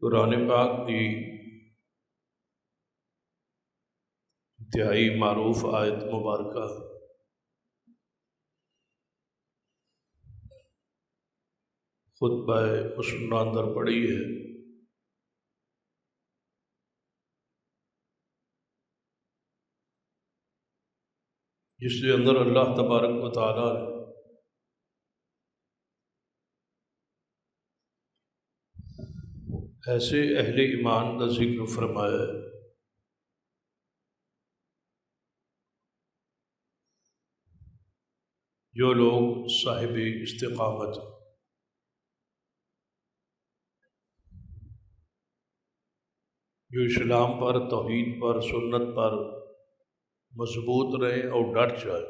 قرآن پاک کی انتہائی معروف آیت مبارکہ خطبہ عشر اندر پڑھی ہے، جس کے اندر اللہ تبارک و تعالیٰ نے ایسے اہل ایمان کا ذکر فرمایا ہے جو لوگ صاحب استقامت، جو اسلام پر، توحید پر، سنت پر مضبوط رہے اور ڈٹ جائے،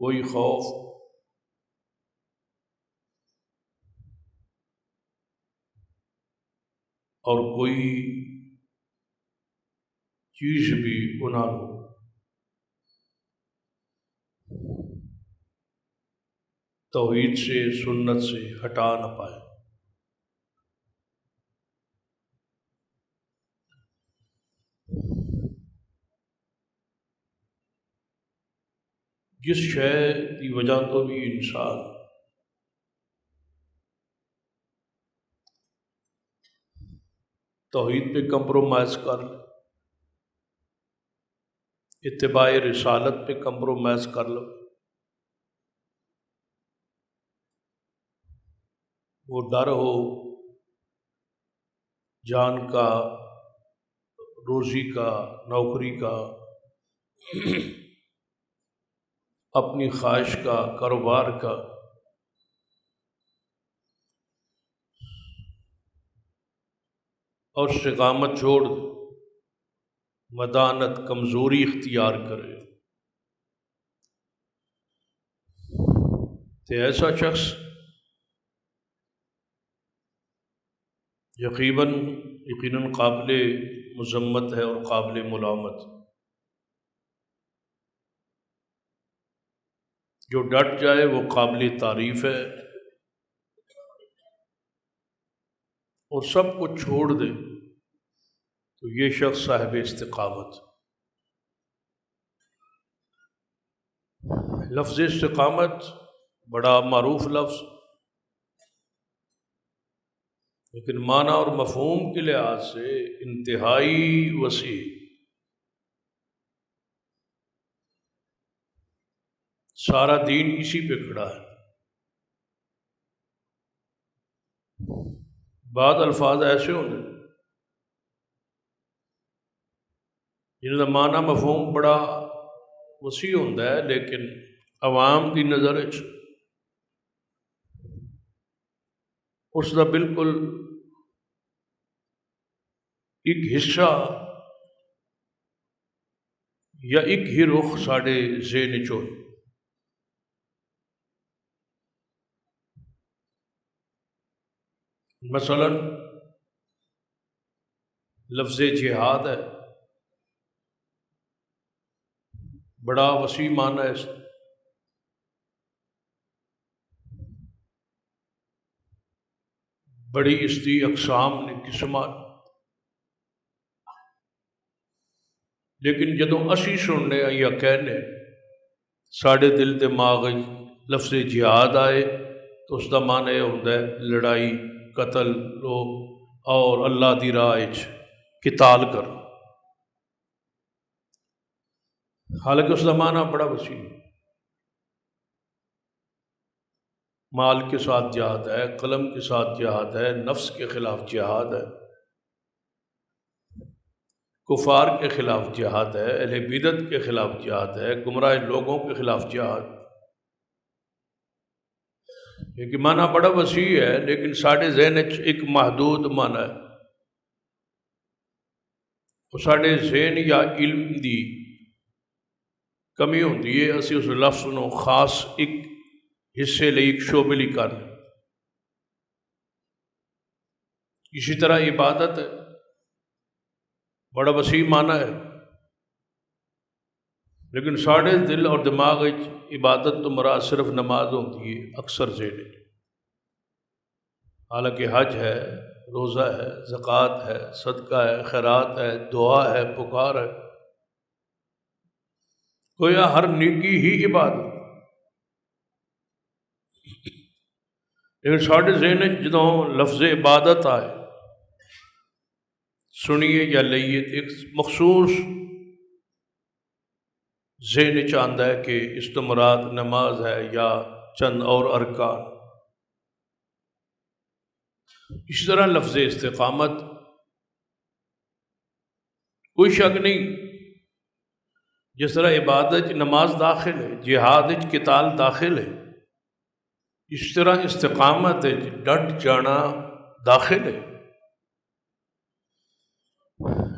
کوئی خوف اور کوئی چیز بھی انہوں توحید سے، سنت سے ہٹا نہ پائے۔ جس شے کی وجہ تو بھی انسان توحید پہ کمپرومائز کر لے، اتباع رسالت پہ کمپرومائز کر لو، وہ ڈر ہو جان کا، روزی کا، نوکری کا، اپنی خواہش کا، کاروبار کا، اور استقامت چھوڑ دے، مدانت، کمزوری اختیار کرے، تو ایسا شخص یقیناً قابل مذمت ہے اور قابل ملامت۔ جو ڈٹ جائے وہ قابل تعریف ہے، اور سب کچھ چھوڑ دے تو یہ شخص صاحب استقامت۔ لفظ استقامت بڑا معروف لفظ، لیکن معنی اور مفہوم کے لحاظ سے انتہائی وسیع۔ سارا دین اسی پہ کھڑا ہے۔ بعض الفاظ ایسے ہوں گے جن کا معنی مفہوم بڑا وسیع ہوتا ہے، لیکن عوام کی نظر اس کا بالکل ایک حصہ یا ایک ہی رخ ساڑے ذہن چ ہوئے۔ مثلا لفظ جہاد ہے، بڑا وسیع معنی ہے اس کا۔ بڑی اس کی اقسام نے، قسمات، لیکن جدوں اسی سننے یا کہنے ساڑے دل دماغ لفظ جہاد آئے تو اس کا معنی یہ ہوتا ہے لڑائی، قتل اور اللہ دی راہ وچ قتال کر، حالانکہ اس کا معنی بڑا وسیع ہے۔ مال کے ساتھ جہاد ہے، قلم کے ساتھ جہاد ہے، نفس کے خلاف جہاد ہے، کفار کے خلاف جہاد ہے، اہل بدعت کے خلاف جہاد ہے، گمراہ لوگوں کے خلاف جہاد۔ یہ معنی بڑا وسیع ہے، لیکن ساڑے ذہن ایک محدود معنی ہے۔ وہ ساڑے ذہن یا علم دی کمی ہوتی ہے، اسی اس لفظ نو خاص ایک حصے لئی، ایک شعبے لئی کر لیں۔ اسی طرح عبادت ہے، بڑا وسیع معنی ہے، لیکن ساڑھے دل اور دماغ عبادت تو مراد صرف نماز ہوتی ہے اکثر ذہن وچ۔ حالانکہ حج ہے، روزہ ہے، زکوٰۃ ہے، صدقہ ہے، خیرات ہے، دعا ہے، پکار ہے، گویا ہر نیکی ہی عبادت۔ لیکن ساڑھے ذہن وچ جدوں لفظ عبادت آئے، سنیے یا لئیے، ایک مخصوص ذہن وچ آندا ہے کہ اس تو مراد نماز ہے یا چند اور ارکان۔ اس طرح لفظ استقامت کوئی شک نہیں، جس طرح عبادت نماز داخل ہے، جہاد قتال داخل ہے، اس طرح استقامت ڈٹ جانا داخل ہے۔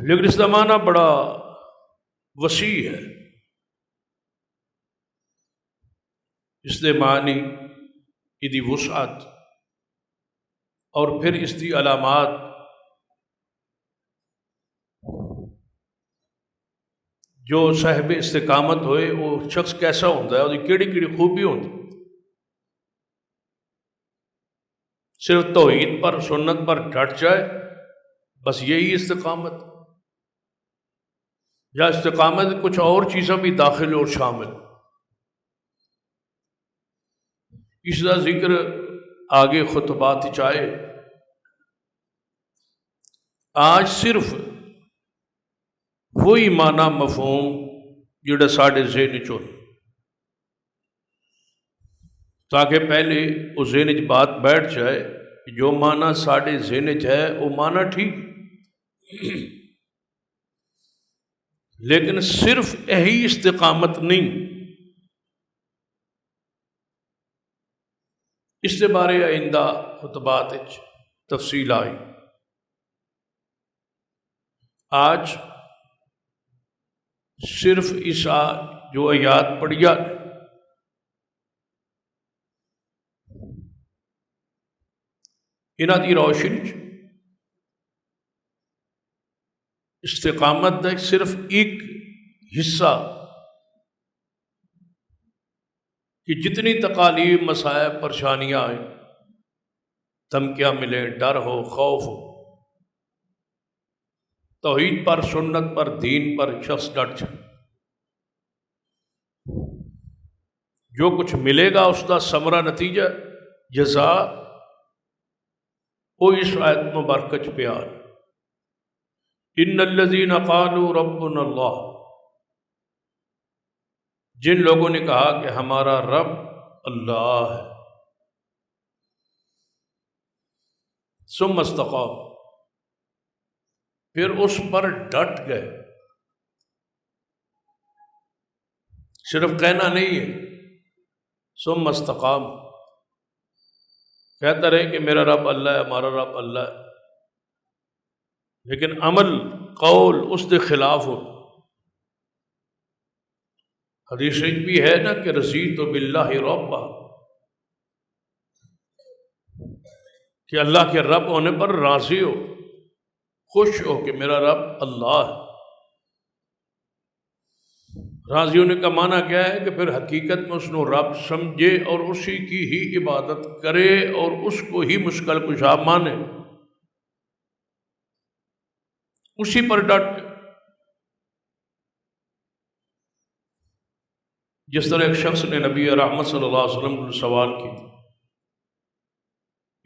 لیکن اس کا معنی بڑا وسیع ہے۔ اس دے معنی دی وسعت اور پھر اس دی علامات، جو صاحب استقامت ہوئے وہ شخص کیسا ہوتا ہے، وہ کیڑی کیڑی خوبی ہوتی۔ صرف توحید پر سنت پر ڈٹ جائے، بس یہی استقامت، یا استقامت کچھ اور چیزیں بھی داخل اور شامل۔ اس کا ذکر آگے خطبات چاہے، آج صرف وہی معنی مفہوم جڑا ساڑھے ذہن چ، تاکہ پہلے اس ذہن چ بات بیٹھ جائے کہ جو معنی ساڑھے ذہن چ ہے وہ معنی ٹھیک، لیکن صرف یہی استقامت نہیں۔ اس کے بارے آئندہ خطبات تفصیل آئی۔ آج صرف اس جو آیات پڑھیا انہاں دی روشنی استقامت کا صرف ایک حصہ کہ جتنی تکالیف، مصائب، پریشانیاں آئیں، دھمکیاں ملیں، ڈر ہو، خوف ہو، توحید پر، سنت پر، دین پر شخص ڈٹ جائے، جو کچھ ملے گا اس کا ثمرہ، نتیجہ، جزا، وہ اس آیت مبارکہ چ پیار۔ ان الذین قالوا ربنا اللہ، جن لوگوں نے کہا کہ ہمارا رب اللہ ہے، ثم استقام، پھر اس پر ڈٹ گئے۔ صرف کہنا نہیں ہے، ثم استقام، کہتا رہے کہ میرا رب اللہ ہے، ہمارا رب اللہ ہے، لیکن عمل، قول اس کے خلاف ہو۔ حدیث بھی ہے نا کہ رضیت باللہ ربا، کہ اللہ کے رب ہونے پر راضی ہو، خوش ہو کہ میرا رب اللہ ہے۔ راضی ہونے کا معنی کیا ہے کہ پھر حقیقت میں اس کو رب سمجھے اور اسی کی ہی عبادت کرے اور اس کو ہی مشکل کشا مانے، اسی پر ڈٹ۔ جس طرح ایک شخص نے نبی رحمت صلی اللہ علیہ وسلم کو سوال کی،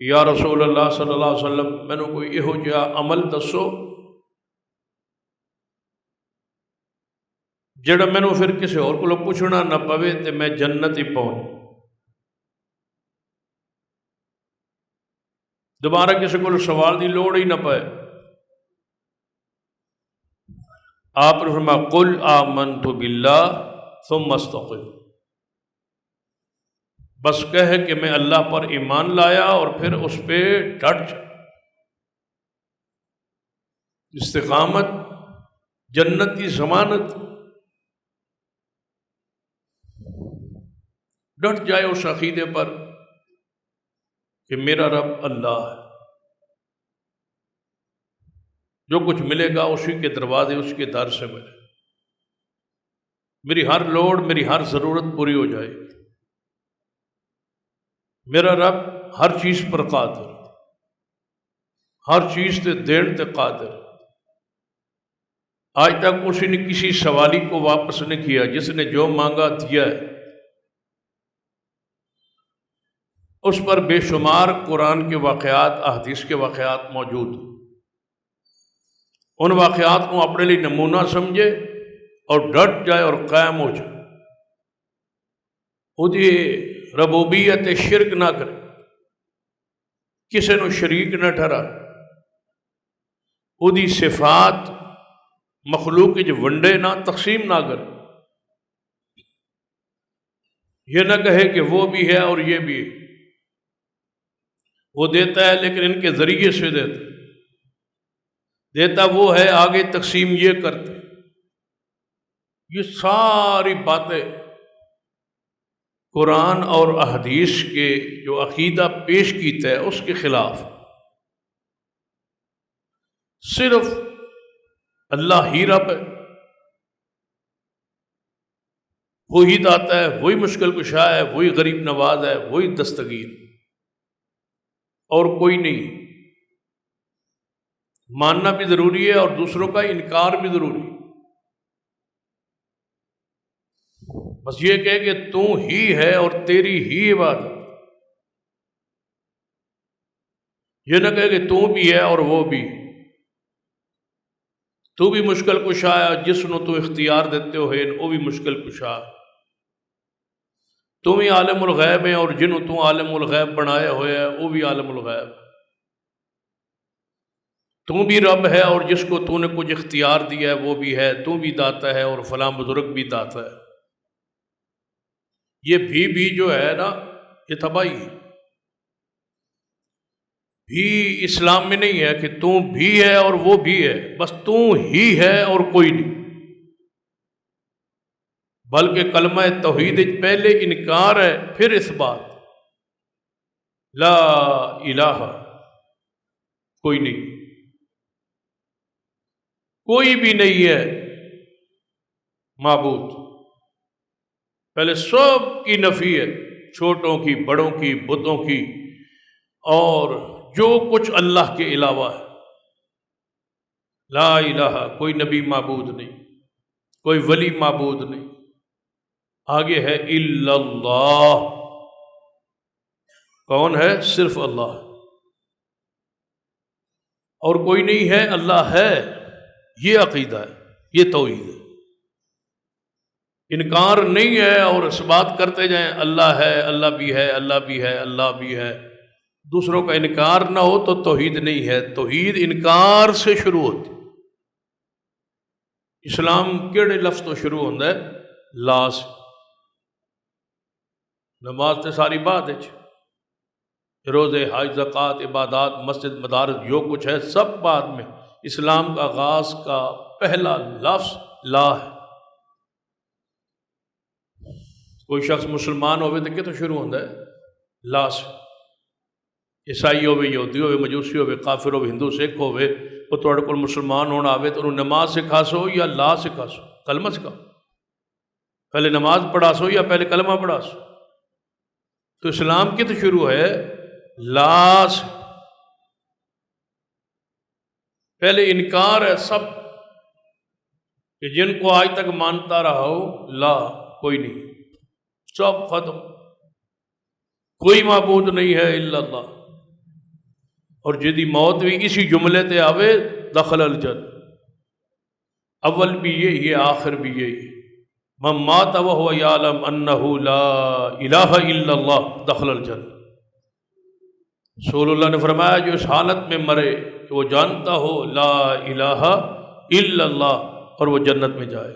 یا رسول اللہ صلی اللہ علیہ وسلم، میں نے کوئی یہو جہا عمل دسو جڑا میں نے پھر کسی اور کو پوچھنا نہ پوے تے میں جنت ہی پہنچ، دوبارہ کسی کو سوال دی لوڑ ہی نہ پائے۔ آپ نے فرمایا قل آمنت باللہ ثم استقم، بس کہے کہ میں اللہ پر ایمان لایا اور پھر اس پہ ڈٹ جا۔ استقامت جنت کی ضمانت، ڈٹ جائے اس عقیدے پر کہ میرا رب اللہ ہے، جو کچھ ملے گا اسی کے دروازے، اس کے در سے ملے۔ میری ہر لوڑ، میری ہر ضرورت پوری ہو جائے گی۔ میرا رب ہر چیز پر قادر، ہر چیز تے دین تے قادر۔ آج تک اس نے کسی سوالی کو واپس نہیں کیا، جس نے جو مانگا دیا ہے۔ اس پر بے شمار قرآن کے واقعات، احادیث کے واقعات موجود ہیں۔ ان واقعات کو اپنے لیے نمونہ سمجھے اور ڈٹ جائے اور قائم ہو جائے۔ وہی ربوبیت شرک نہ کرے، کسی نو شریک نہ ٹھہرائے، وہی صفات مخلوق جو ونڈے نہ، تقسیم نہ کرے۔ یہ نہ کہے کہ وہ بھی ہے اور یہ بھی ہے۔ وہ دیتا ہے لیکن ان کے ذریعے سے دیتا وہ ہے، آگے تقسیم یہ کرتے۔ یہ ساری باتیں قرآن اور احادیث کے جو عقیدہ پیش کیتا ہے اس کے خلاف۔ صرف اللہ ہی رب ہے، وہی داتا ہے، وہی مشکل کشا ہے، وہی غریب نواز ہے، وہی دستگیر، اور کوئی نہیں۔ ماننا بھی ضروری ہے اور دوسروں کا انکار بھی ضروری ہے۔ بس یہ کہے کہ تو ہی ہے اور تیری ہی عبادت، یہ نہ کہے کہ تو بھی ہے اور وہ بھی، تو بھی مشکل کشا ہے، جس نو تو اختیار دیتے ہوئے وہ بھی مشکل کشا ہے، تو بھی عالم الغیب ہے اور جنہوں تو عالم الغیب بنائے ہوئے ہے وہ بھی عالم الغیب ہے، تو بھی رب ہے اور جس کو تو نے کچھ اختیار دیا ہے وہ بھی ہے، تو بھی داتا ہے اور فلاں بزرگ بھی داتا ہے۔ یہ بھی جو ہے نا، یہ تباہی ہے۔ بھی اسلام میں نہیں ہے کہ تو بھی ہے اور وہ بھی ہے، بس تو ہی ہے اور کوئی نہیں، بلکہ کلمہ توحید پہلے انکار ہے پھر اس بات، لا الہ، کوئی نہیں، کوئی بھی نہیں ہے معبود۔ پہلے سب کی نفی ہے، چھوٹوں کی، بڑوں کی، بتوں کی، اور جو کچھ اللہ کے علاوہ ہے۔ لا الہ، کوئی نبی معبود نہیں، کوئی ولی معبود نہیں۔ آگے ہے الا اللہ، کون ہے؟ صرف اللہ، اور کوئی نہیں ہے، اللہ ہے۔ یہ عقیدہ ہے، یہ توحید ہے۔ انکار نہیں ہے اور اس بات کرتے جائیں اللہ ہے، اللہ بھی ہے، اللہ بھی ہے، اللہ بھی ہے، دوسروں کا انکار نہ ہو تو توحید نہیں ہے۔ توحید انکار سے شروع ہوتی۔ اسلام کیڑے لفظ تو شروع ہوتا ہے؟ لا سے۔ نماز تے ساری بات ہے، روزے، حج، زکوٰۃ، عبادات، مسجد، مدارس، جو کچھ ہے سب بعد میں۔ اسلام کا آغاز کا پہلا لفظ لا ہے۔ کوئی شخص مسلمان ہوئے تو کتوں شروع ہوتا ہے؟ لا سے۔ عیسائی ہوئے، یہودی ہوئے، مجوسی ہوئے، کافر ہوئے، ہندو، سکھ ہوئے، وہ تھوڑے کو مسلمان ہونا آئے تو انہوں نماز سکھا سو یا لا سکھا سو، کلمہ سکھا، پہلے نماز پڑھا سو یا پہلے کلمہ پڑھا سو۔ تو اسلام کت شروع ہے؟ لا سے۔ پہلے انکار ہے سب، کہ جن کو آج تک مانتا رہا ہو، لا، کوئی نہیں، سب ختم، کوئی معبود نہیں ہے الا اللہ۔ اور جدی موت بھی اسی جملے تے آوے، دخل الجنہ، اول بھی یہی ہے آخر بھی یہی ہے۔ من مات وهو يعلم انه لا الہ الا اللہ دخل الجنہ۔ رسول اللہ نے فرمایا جو اس حالت میں مرے کہ وہ جانتا ہو لا الہ الا اللہ، اور وہ جنت میں جائے۔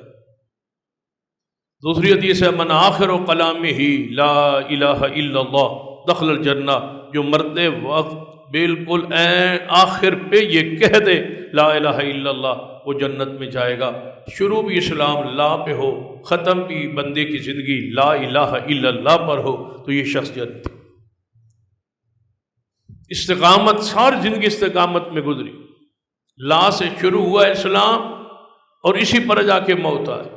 دوسری حدیث ہے من آخر کلامہ لا الہ الا اللہ دخل الجنہ، جو مرتے وقت بالکل آخر پہ یہ کہہ دے لا الہ الا اللہ، وہ جنت میں جائے گا۔ شروع بھی اسلام لا پہ ہو، ختم بھی بندے کی زندگی لا الہ الا اللہ پر ہو تو یہ شخص جنت۔ استقامت، ساری زندگی استقامت میں گزری، لا سے شروع ہوا اسلام اور اسی پر جا کے موت آئے۔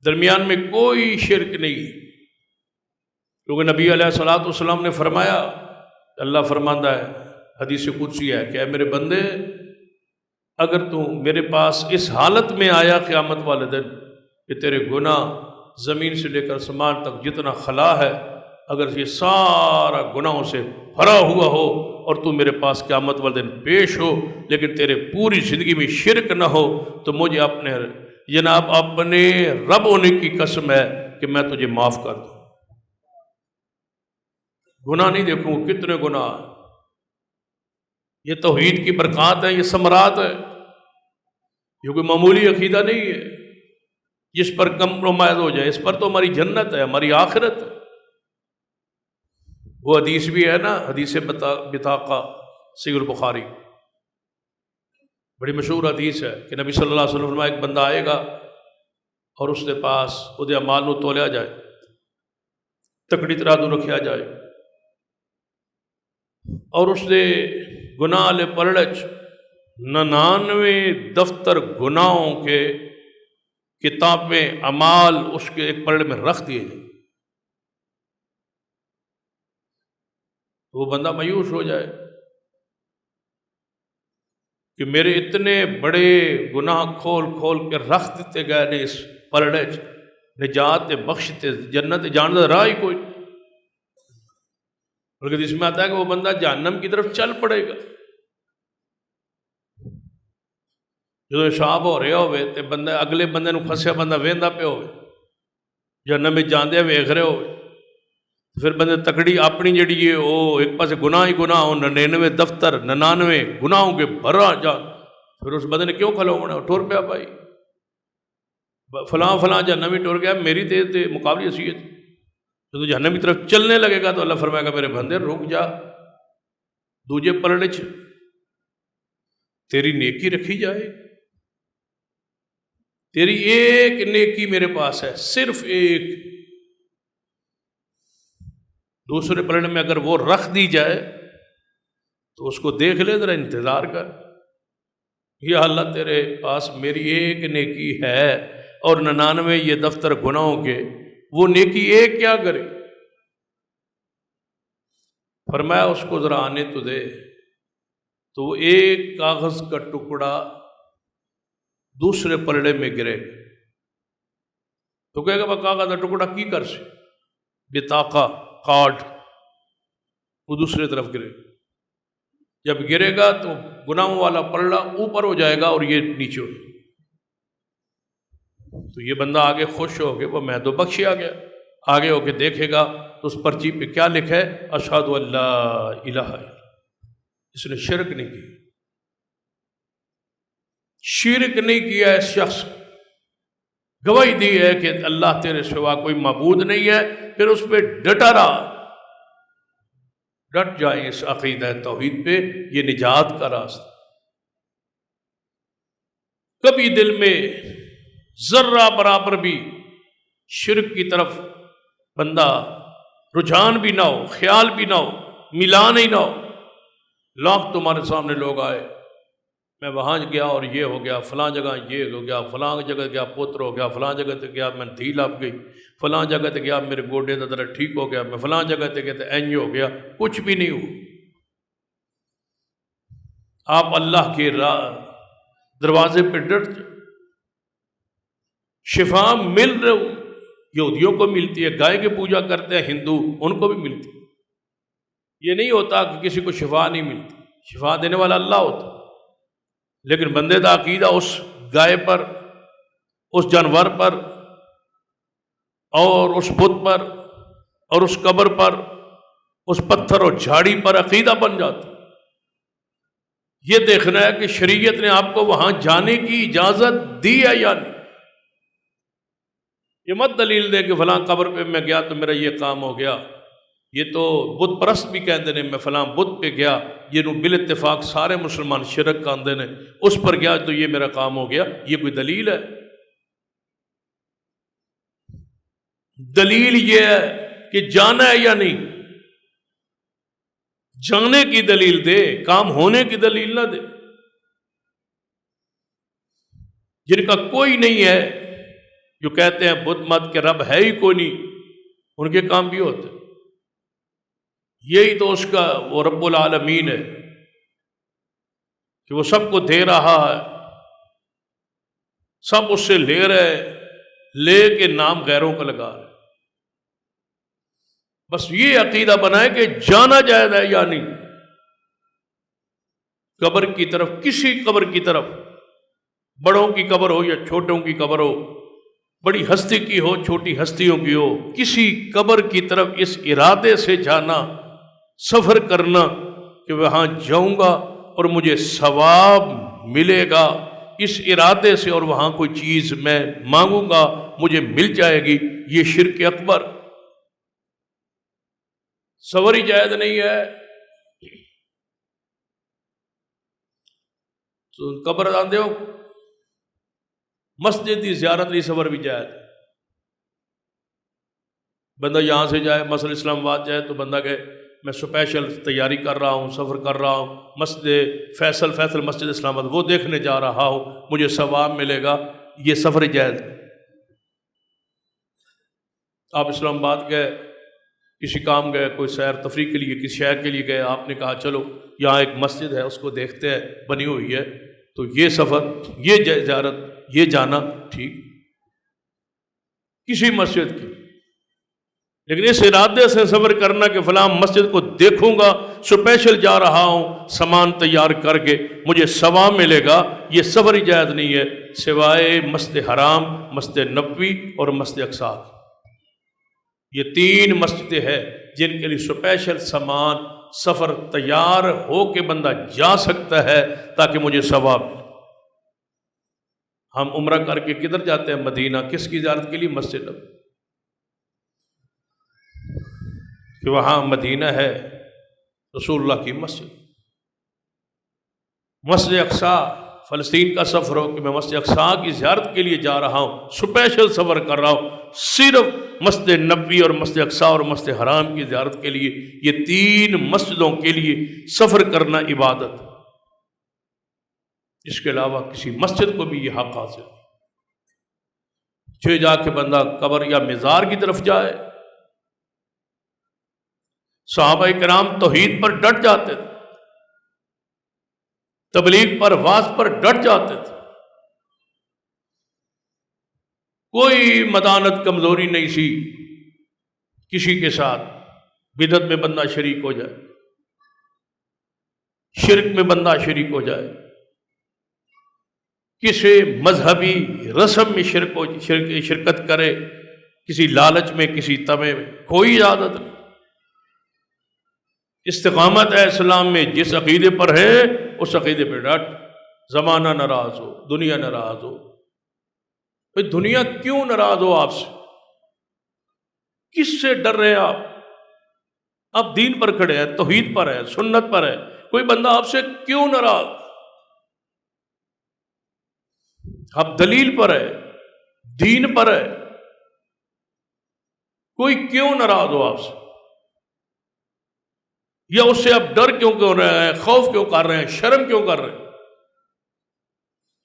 درمیان میں کوئی شرک نہیں، کیونکہ نبی علیہ الصلوۃ والسلام نے فرمایا، اللہ فرماتا ہے حدیث قدسی ہے کہ اے میرے بندے، اگر تو میرے پاس اس حالت میں آیا قیامت والے دن کہ تیرے گناہ زمین سے لے کر آسمان تک جتنا خلا ہے، اگر یہ سارا گناہوں سے بھرا ہوا ہو اور تو میرے پاس قیامت والے دن پیش ہو، لیکن تیرے پوری زندگی میں شرک نہ ہو، تو مجھے اپنے رب ہونے کی قسم ہے کہ میں تجھے معاف کر دوں۔ گناہ نہیں دیکھوں کتنے گناہ، یہ توحید کی برکات ہے، یہ ثمرات ہے، یہ کوئی معمولی عقیدہ نہیں ہے جس پر کمپرومائز ہو جائے، اس پر تو ہماری جنت ہے، ہماری آخرت ہے۔ وہ حدیث بھی ہے نا، حدیث بطاقہ، صحیح البخاری، بڑی مشہور حدیث ہے کہ نبی صلی اللہ علیہ وسلم فرمایا ایک بندہ آئے گا اور اس کے پاس وہ اعمال نو تولیا جائے، تکڑی طرح تو رکھیا جائے، اور اس نے گناہ لے پلڑچ 99 دفتر گناہوں کے کتابیں اعمال اس کے ایک پلڑے میں رکھ دیے جائیں، وہ بندہ مایوس ہو جائے کہ میرے اتنے بڑے گناہ کھول کھول کے رکھ دیتے گئے نے اس پلڑے چ، نجات بخشتے جنت جان دا راہ ہی کوئی، بلکہ اس میں آتا ہے کہ وہ بندہ جہنم کی طرف چل پڑے گا۔ جو حساب ہو رہا ہوئے تے بندہ اگلے بندے نو پھسیا بندہ ویندا پہ ہوئے، جہنم میں جاندے ویکھ رہے ہوئے، پھر بندے تکڑی اپنی جڑی ہے وہ ایک پاس گناہ ہی گناہ ہو، 99 دفتر 99 گناہوں کے بھرا جان، پھر اس بندے نے کیوں کھلو ہونا، ٹور پیا بھائی فلاں فلاں جہنم ہی ٹور گیا، میری تے مقابلی حیثیت، تو جہنم کی طرف چلنے لگے گا تو اللہ فرمائے گا میرے بندے رک جا، دوجے پلڑے چ تیری نیکی رکھی جائے، تیری ایک نیکی میرے پاس ہے، صرف ایک، دوسرے پلڑے میں اگر وہ رکھ دی جائے تو اس کو دیکھ لے، ذرا انتظار کر، یا اللہ تیرے پاس میری ایک نیکی ہے اور 99 یہ دفتر گناہوں کے، وہ نیکی ایک کیا کرے؟ فرمایا اس کو ذرا آنے تو دے، تو وہ ایک کاغذ کا ٹکڑا دوسرے پلڑے میں گرے، تو کہے گا وہ کاغذ کا ٹکڑا کی کر سے، بطاقہ کارڈ، وہ دوسرے طرف گرے، جب گرے گا تو گناہوں والا پلڑا اوپر ہو جائے گا اور یہ نیچے ہو جائے گا، تو یہ بندہ آگے خوش ہو کے وہ میں تو بخشیا گیا، آگے ہو کے دیکھے گا تو اس پرچی پہ کیا لکھا ہے، اشہد ان لا الہ الا اللہ، اس نے شرک نہیں کی، شرک نہیں کیا اس شخص، گواہی دی ہے کہ اللہ تیرے سوا کوئی معبود نہیں ہے، پھر اس پہ ڈٹا رہا، ڈٹ جائیں اس عقیدہ توحید پہ، یہ نجات کا راستہ۔ کبھی دل میں ذرہ برابر بھی شرک کی طرف بندہ رجحان بھی نہ ہو، خیال بھی نہ ہو، ملان ہی نہ ہو، لاکھ تمہارے سامنے لوگ آئے، میں وہاں گیا اور یہ ہو گیا، فلاں جگہ یہ ہو گیا، فلاں جگہ گیا پتر ہو گیا، فلاں جگہ تے گیا میں دھی لپ گئی، فلاں جگہ تے گیا میرے گوڈے کا درد ٹھیک ہو گیا، میں فلاں جگہ تے گیا تو اینج ہو گیا، کچھ بھی نہیں ہو۔ آپ اللہ کے دروازے پہ ڈٹ جائیں، شفا مل رہے ہو، یہودیوں کو ملتی ہے، گائے کی پوجا کرتے ہیں ہندو، ان کو بھی ملتی ہے، یہ نہیں ہوتا کہ کسی کو شفا نہیں ملتی، شفا دینے والا اللہ ہوتا، لیکن بندے دا عقیدہ اس گائے پر، اس جانور پر اور اس بت پر اور اس قبر پر، اس پتھر اور جھاڑی پر عقیدہ بن جاتا۔ یہ دیکھنا ہے کہ شریعت نے آپ کو وہاں جانے کی اجازت دی ہے یا نہیں، یہ مت دلیل دے کہ فلاں قبر پہ میں گیا تو میرا یہ کام ہو گیا، یہ تو بت پرست بھی کہتے ہیں میں فلاں بت پہ گیا، یہ نو بال اتفاق سارے مسلمان شرک کہتے ہیں، اس پر گیا تو یہ میرا کام ہو گیا، یہ کوئی دلیل ہے؟ دلیل یہ ہے کہ جانا ہے یا نہیں، جانے کی دلیل دے، کام ہونے کی دلیل نہ دے۔ جن کا کوئی نہیں ہے جو کہتے ہیں بدھ مت کے رب ہے ہی کوئی نہیں، ان کے کام بھی ہوتے، یہی تو اس کا وہ رب العالمین ہے کہ وہ سب کو دے رہا ہے، سب اس سے لے رہے، لے کے نام غیروں کا لگا رہے۔ بس یہ عقیدہ بنائے کہ جانا جائز ہے یا نہیں، قبر کی طرف، کسی قبر کی طرف، بڑوں کی قبر ہو یا چھوٹوں کی قبر ہو، بڑی ہستی کی ہو چھوٹی ہستیوں کی ہو، کسی قبر کی طرف اس ارادے سے جانا، سفر کرنا کہ وہاں جاؤں گا اور مجھے ثواب ملے گا اس ارادے سے، اور وہاں کوئی چیز میں مانگوں گا مجھے مل جائے گی، یہ شرک اکبر، سفر ہی جائز نہیں ہے۔ تو قبر آندے ہو مسجد کی زیارت لی سفر بھی جائز، بندہ یہاں سے جائے مثلا اسلام آباد جائے تو بندہ کہے میں سپیشل تیاری کر رہا ہوں، سفر کر رہا ہوں، مسجد فیصل مسجد اسلام آباد وہ دیکھنے جا رہا ہوں، مجھے ثواب ملے گا، یہ سفر جائز۔ آپ اسلام آباد گئے، کسی کام گئے، کوئی سیر تفریح کے لیے کسی شہر کے لیے گئے، آپ نے کہا چلو یہاں ایک مسجد ہے اس کو دیکھتے ہیں، بنی ہوئی ہے، تو یہ سفر، یہ زیارت، یہ جانا ٹھیک کسی مسجد کی، لیکن اس ارادے سے سفر کرنا کہ فلاں مسجد کو دیکھوں گا، سپیشل جا رہا ہوں سامان تیار کر کے مجھے ثواب ملے گا، یہ سفر ہی جائز نہیں ہے، سوائے مسجد حرام، مسجد نبوی اور مسجد اقصی۔ یہ تین مسجدیں ہیں جن کے لیے سپیشل سامان سفر تیار ہو کے بندہ جا سکتا ہے تاکہ مجھے ثواب ملے۔ ہم عمرہ کر کے کدھر جاتے ہیں؟ مدینہ، کس کی زیارت کے لیے؟ مسجد نبوی، کہ وہاں مدینہ ہے رسول اللہ کی مسجد۔ مسجد اقصی، فلسطین کا سفر ہو کہ میں مسجد اقصی کی زیارت کے لیے جا رہا ہوں، سپیشل سفر کر رہا ہوں صرف مسجد نبوی اور مسجد اقصی اور مسجد حرام کی زیارت کے لیے، یہ تین مسجدوں کے لیے سفر کرنا عبادت، اس کے علاوہ کسی مسجد کو بھی یہ حق حاصل چھے جا کے بندہ قبر یا مزار کی طرف جائے۔ صحابہ کرام توحید پر ڈٹ جاتے تھے، تبلیغ پر، واعظ پر ڈٹ جاتے تھے، کوئی مدانت کمزوری نہیں سی کسی کے ساتھ، بدعت میں بندہ شریک ہو جائے، شرک میں بندہ شریک ہو جائے، کسی مذہبی رسم میں شرکت کرے، کسی لالچ میں، کسی طمع میں، کوئی اجازت نہیں۔ استقامت ہے اسلام میں، جس عقیدے پر ہے اس عقیدے پہ ڈٹ، زمانہ ناراض ہو، دنیا ناراض ہو، بھئی دنیا کیوں ناراض ہو آپ سے؟ کس سے ڈر رہے آپ دین پر کھڑے ہیں، توحید پر ہے، سنت پر ہے، کوئی بندہ آپ سے کیوں ناراض؟ آپ دلیل پر ہے، دین پر ہے، کوئی کیوں ناراض ہو آپ سے؟ یا اس سے آپ ڈر کیوں رہے ہیں، خوف کیوں کر رہے ہیں، شرم کیوں کر رہے ہیں؟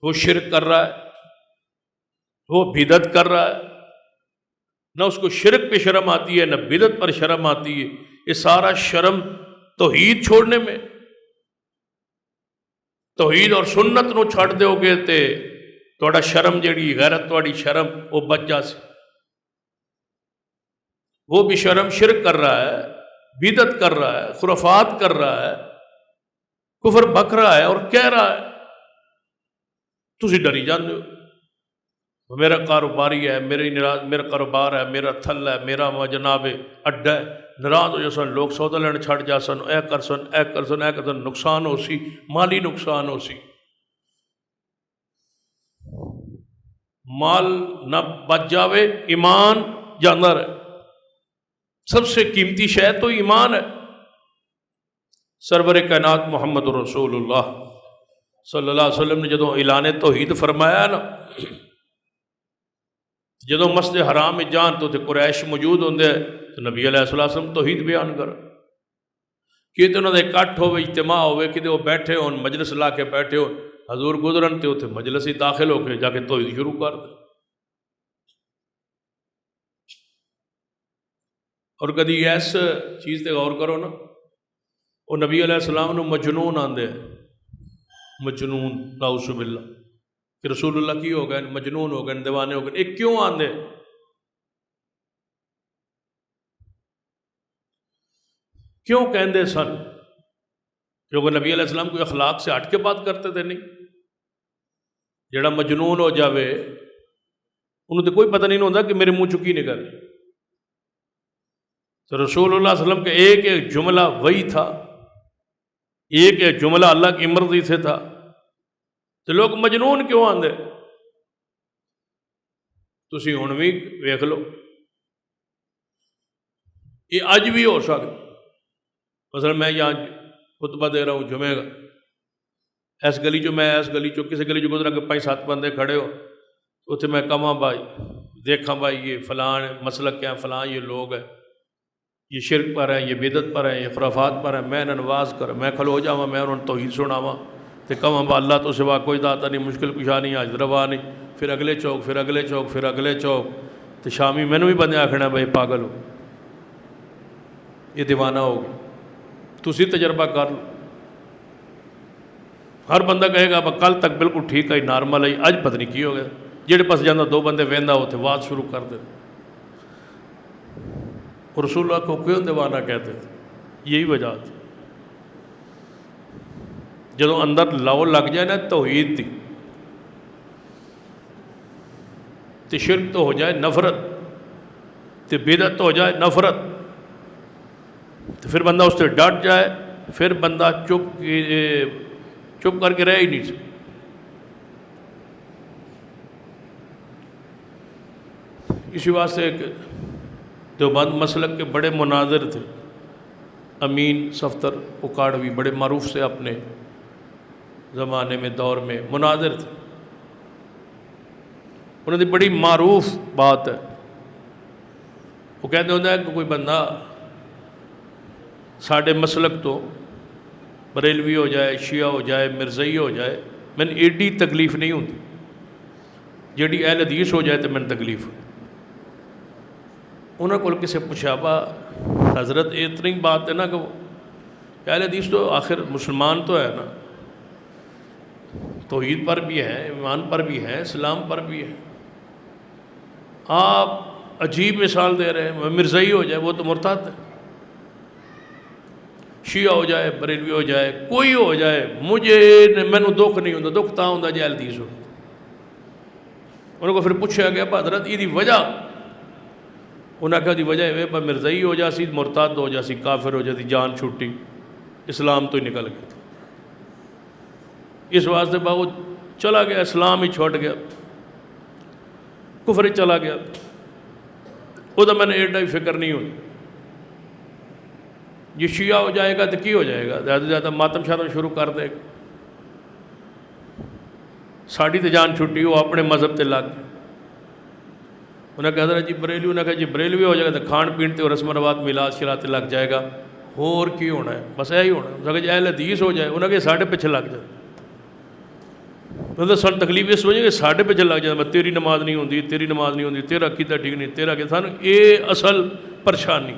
وہ شرک کر رہا ہے، وہ بدعت کر رہا ہے، نہ اس کو شرک پہ شرم آتی ہے، نہ بدعت پر شرم آتی ہے، یہ سارا شرم توحید چھوڑنے میں، توحید اور سنت نو چھڑ دے گے تے تھوڑا شرم جیڑی غیرت تھوڑی شرم وہ بچ جا سی۔ وہ بھی شرم شرک کر رہا ہے، بدعت کر رہا ہے، خرافات کر رہا ہے، کفر بک رہا ہے اور کہہ رہا ہے تسی ڈری جاندے ہو، میرا کاروباری ہے، میرا کاروبار ہے، میرا تھل ہے، میرا جناب اڈا ہے، ناراض ہو جاسن، لوگ سودا لین چھڑ جاسن، اے کرسن، نقصان ہو سی، مالی نقصان ہو سی، مال نہ بچ جاوے، ایمان جاندہ رہے، سب سے قیمتی شے تو ایمان ہے۔ سرور کائنات محمد رسول اللہ صلی اللہ علیہ وسلم نے جدوں اعلان توحید فرمایا نا، جدوں مسجد حرام میں جان تو قریش موجود ہوندے تو نبی علیہ السلام توحید بیان کر کہ انہوں نے اکٹھ ہوئے، اجتماع ہوئے، کہ وہ بیٹھے ہون، مجلس لا کے بیٹھے ہون، حضور گزرن تے اتنے مجلس ہی داخل ہو کے جا کے توحید شروع کر دے۔ اور کدی اس چیز تے غور کرو نا، وہ نبی علیہ السلام نو مجنون آندے مجنون، نعوذ باللہ، کہ رسول اللہ کی ہو گئے مجنون ہو گئے دیوانے ہو گئے. یہ کیوں آندے؟ کیوں کہندے سن؟ کیونکہ نبی علیہ السلام کوئی اخلاق سے ہٹ کے بات کرتے تھے نہیں. جڑا مجنون ہو جاوے انہوں تو کوئی پتہ نہیں ہوتا کہ میرے منہ چکی نکل. تو رسول اللہ صلی اللہ علیہ وسلم کا ایک ایک جملہ وہی تھا، ایک ایک جملہ اللہ کی مرضی سے تھا. تو لوگ مجنون کیوں آندے؟ تسی ہن بھی ویکھ لو، یہ اج بھی ہو سکتا. مثلا میں یہاں خطبہ دے رہا ہوں جمعے کا، اس گلی چو میں اس گلی چو کسی گلی چو گزرا کہ 5-7 بندے کھڑے ہو، اتنے میں کہاں بھائی دیکھاں بھائی یہ فلاں مسلک کیا فلاں یہ لوگ ہیں، یہ شرک پر ہیں، یہ بدعت پر ہیں، یہ خرافات پر ہیں، میں انہیں نواز کر میں کھلو جاواں، میں انہوں نے توحید سناواں تے کہاں با اللہ تو سوا کوئی داتا نہیں، مشکل کشا نہیں، حاجت روا نہیں. پھر اگلے چوک، پھر اگلے چوک، پھر اگلے چوک. تو شامی مینوں بھی بندے آکھنا بھائی پاگل ہو، یہ دیوانہ ہو گیا. تسی تجربہ کر لو، ہر بندہ کہے گا کل تک بالکل ٹھیک ہے نارمل ہے، اج پتہ نہیں کی ہو گیا. جہے پاس جانا 2 بندے وہدا ہوتے بات شروع کر دے. رسول اللہ کو کیوں دیوانہ کہتے تھے؟ یہی وجہ تھی. جدو اندر لو لگ جائے نا توحید دی تے شرک تو ہو جائے نفرت، تے بدعت تو ہو جائے نفرت، تو پھر بندہ اس سے ڈٹ جائے، پھر بندہ چپ کر کے رہ ہی نہیں سکتا. اسی واسطے ایک دیوبند مسلک کے بڑے مناظر تھے، امین صفدر اکاڑوی، بڑے معروف سے اپنے زمانے میں دور میں مناظر تھے. انہوں نے بڑی معروف بات ہے، وہ کہتے ہوتا ہے کہ کوئی بندہ ساڑھے مسلک تو بریلوی ہو جائے، شیعہ ہو جائے، مرزائی ہو جائے، میں نے ایڈی تکلیف نہیں ہوتی، جیڑی اہل حدیث ہو جائے تو میں نے تکلیف ہوتی. انہوں کو کسی پوچھا با حضرت اتنی بات ہے نا کہ اہل حدیث تو آخر مسلمان تو ہے نا، توحید پر بھی ہے، ایمان پر بھی ہے، اسلام پر بھی ہے. آپ عجیب مثال دے رہے ہیں، مرزائی ہو جائے وہ تو مرتد ہے، شیعہ ہو جائے، بریلوی ہو جائے، کوئی ہو جائے، مینوں دکھ نہیں ہوتا. دکھ تا ہوتا جی اہل حدیث ہو. انہوں کو پھر پوچھا گیا حضرت یہ وجہ؟ انہوں نے کہا دی وجہ ہے مرزائی ہو جاسی، مرتد ہو جاسی، کافر ہو جاتی، جان چھوٹی، اسلام تو ہی نکل گیا. اس واسطے باغو چلا گیا، اسلام ہی چھوٹ گیا، کفر ہی چلا گیا. وہ تو میں نے ایڈا ہی فکر نہیں ہوتی. یہ شیعہ ہو جائے گا تو کی ہو جائے گا؟ زیادہ سے زیادہ ماتم شاتم شروع کر دے گا. ساڑی تو جان چھٹی، وہ اپنے مذہب تے لگ گئے. انہوں نے کہا حضرت جی بریلوی، انہوں نے کہا جی بریلوی ہو جائے گا تو کھان پین تے اور رسم و روات میلاد شیلاد لگ جائے گا، اور کی ہونا ہے؟ بس یہی ہونا ہے. انہوں نے کہا جی اہل حدیث ہو جائے، انہوں نے کہا ساڑھے پیچھے لگ جائے. تو سن تکلیف اس وجہ کہ ساڑھے پیچھے لگ جائے، تیری نماز نہیں ہوندی، تیری نماز نہیں ہوندی، تیرا عقیدہ ٹھیک نہیں، تیرا کہ سن یہ اصل پریشانی.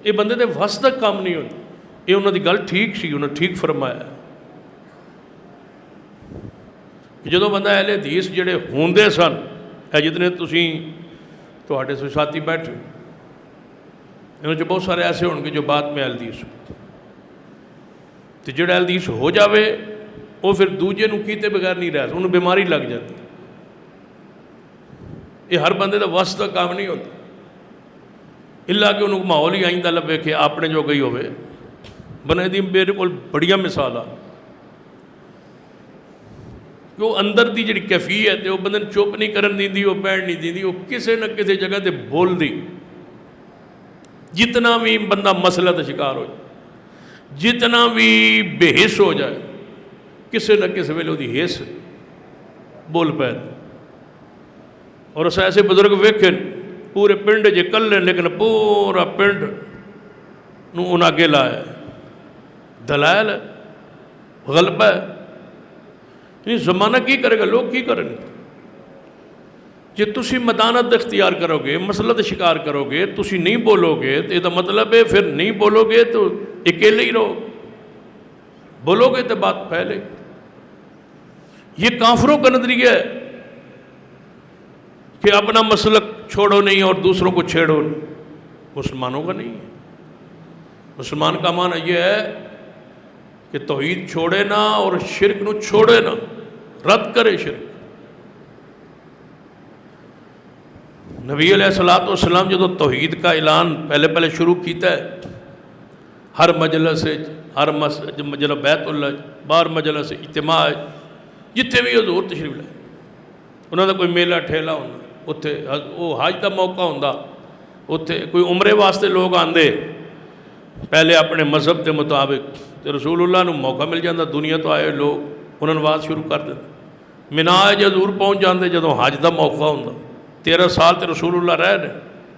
یہ بندے دے وس تک کام نہیں ہوتا. یہ انہوں دی گل ٹھیک سی، انہوں نے ٹھیک فرمایا کہ جدو بندہ اہل حدیث جڑے ہوندے سن، اے جتنے تواڈے ساتھی بیٹھے انہوں نے بہت سارے ایسے ہون گے جو بعد میں اہل حدیث ہو. تو جڑا اہل حدیث ہو جاوے وہ پھر دوجے نو کیتے بغیر نہیں رہ سکتا، انہوں بیماری لگ جاتی. یہ ہر بندے دا وس کا کام نہیں ہوتا، اللہ کہ انہوں کو ماحول ہی آئندہ لبے کہ اپنے جو گئی ہوئے. بنے دی میرے کو بڑیاں مثال آ کہ وہ اندر دی جڑی کیفیت ہے وہ بندے چپ نہیں کرن دیندی، وہ پہن نہیں دیندی، وہ کسی نہ کسی جگہ تے بول دی. جتنا بھی بندہ مسئلہ تے شکار ہو جائے، جتنا بھی بے حس ہو جائے، کسی نہ کسی ویلے دی حس بول پہ. اور اس ایسے بزرگ ویکھیں پورے پنڈ جے کلے، لیکن پورا پنڈ نو انہاں اگے لایا. دلائل ہے، غلبہ ہے. زمانہ کی کرے گا، لوگ کی کریں گے. جے تسی مدانت اختیار کرو گے، مسلط شکار کرو گے، تسی نہیں بولو گے تو یہ مطلب ہے پھر نہیں بولو گے تو اکیلے ہی رہو، بولو گے تو بات پھیلے۔ یہ کافروں کا نظریہ ہے کہ اپنا مسلک چھوڑو نہیں اور دوسروں کو چھیڑو نہیں، مسلمانوں کا نہیں ہے۔ مسلمان کا معنی یہ ہے کہ توحید چھوڑے نہ اور شرک نو چھوڑے نہ، رد کرے شرک۔ نبی علیہ السلام جدو توحید کا اعلان پہلے شروع کیتا ہے، ہر مجلس ہر مجلس بیت اللہ باہر مجلس اجتماع جتنے بھی حضور تشریف لائے، انہوں نے کوئی میلہ ٹھیلا ہونا، اتنے وہ حج کا موقع ہوتا، اتنے کوئی عمرے واسطے لوگ آندے، پہلے اپنے مذہب کے مطابق تو رسول اللہ نو موقع مل جاتا، دنیا تو آئے لوگ انہوں نے بات شروع کر دیتے۔ مینا حضور پہنچ جاندے جدوں حج کا موقع ہوتا، 13 سال تے رسول اللہ رہے نے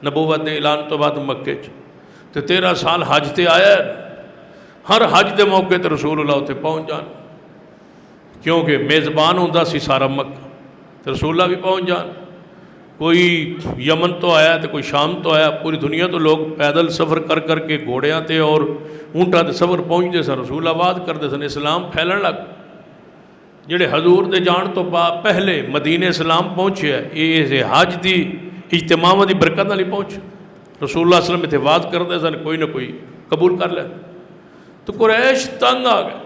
نبوت دے اعلان تو بعد مکے تے 13 سال حج تے آیا ہے، ہر حج دے موقع تے رسول اللہ اتنے پہنچ جان، کیونکہ میزبان ہوتا سی سارا مکہ، تے رسول اللہ بھی پہنچ جان۔ کوئی یمن تو آیا تو کوئی شام تو آیا، پوری دنیا تو لوگ پیدل سفر کر کر کے گھوڑیاں تے اور اونٹاں تے سفر پہنچتے سن، رسول آباد کرتے سن، اسلام پھیلن لگ۔ جڑے حضور دے جان تو پہلے مدینہ اسلام پہنچے ہے، یہ حج دی اجتماع دی برکت نال ہی پہنچے۔ رسول اللہ صلی اللہ علیہ وسلم اتنے وعظ کرتے سن، کوئی نہ کوئی قبول کر لے، تو قریش تنگ آ گئے۔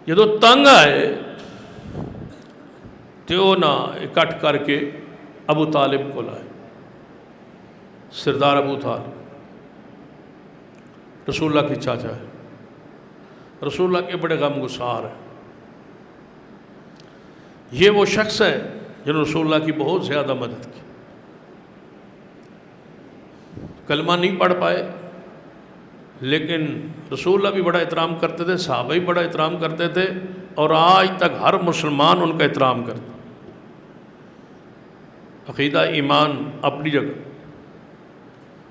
جدو تنگ آئے تو وہ نہ اکٹھ کر کے ابو طالب کو لائے، سردار ابو طالب رسول اللہ کی چاچا ہے، رسول اللہ کے بڑے غم گسار ہیں۔ یہ وہ شخص ہے جنہوں نے رسول اللہ کی بہت زیادہ مدد کی، کلمہ نہیں پڑھ پائے لیکن رسول اللہ بھی بڑا احترام کرتے تھے، صحابہ بھی بڑا احترام کرتے تھے، اور آج تک ہر مسلمان ان کا احترام کرتا۔ عقیدہ ایمان اپنی جگہ،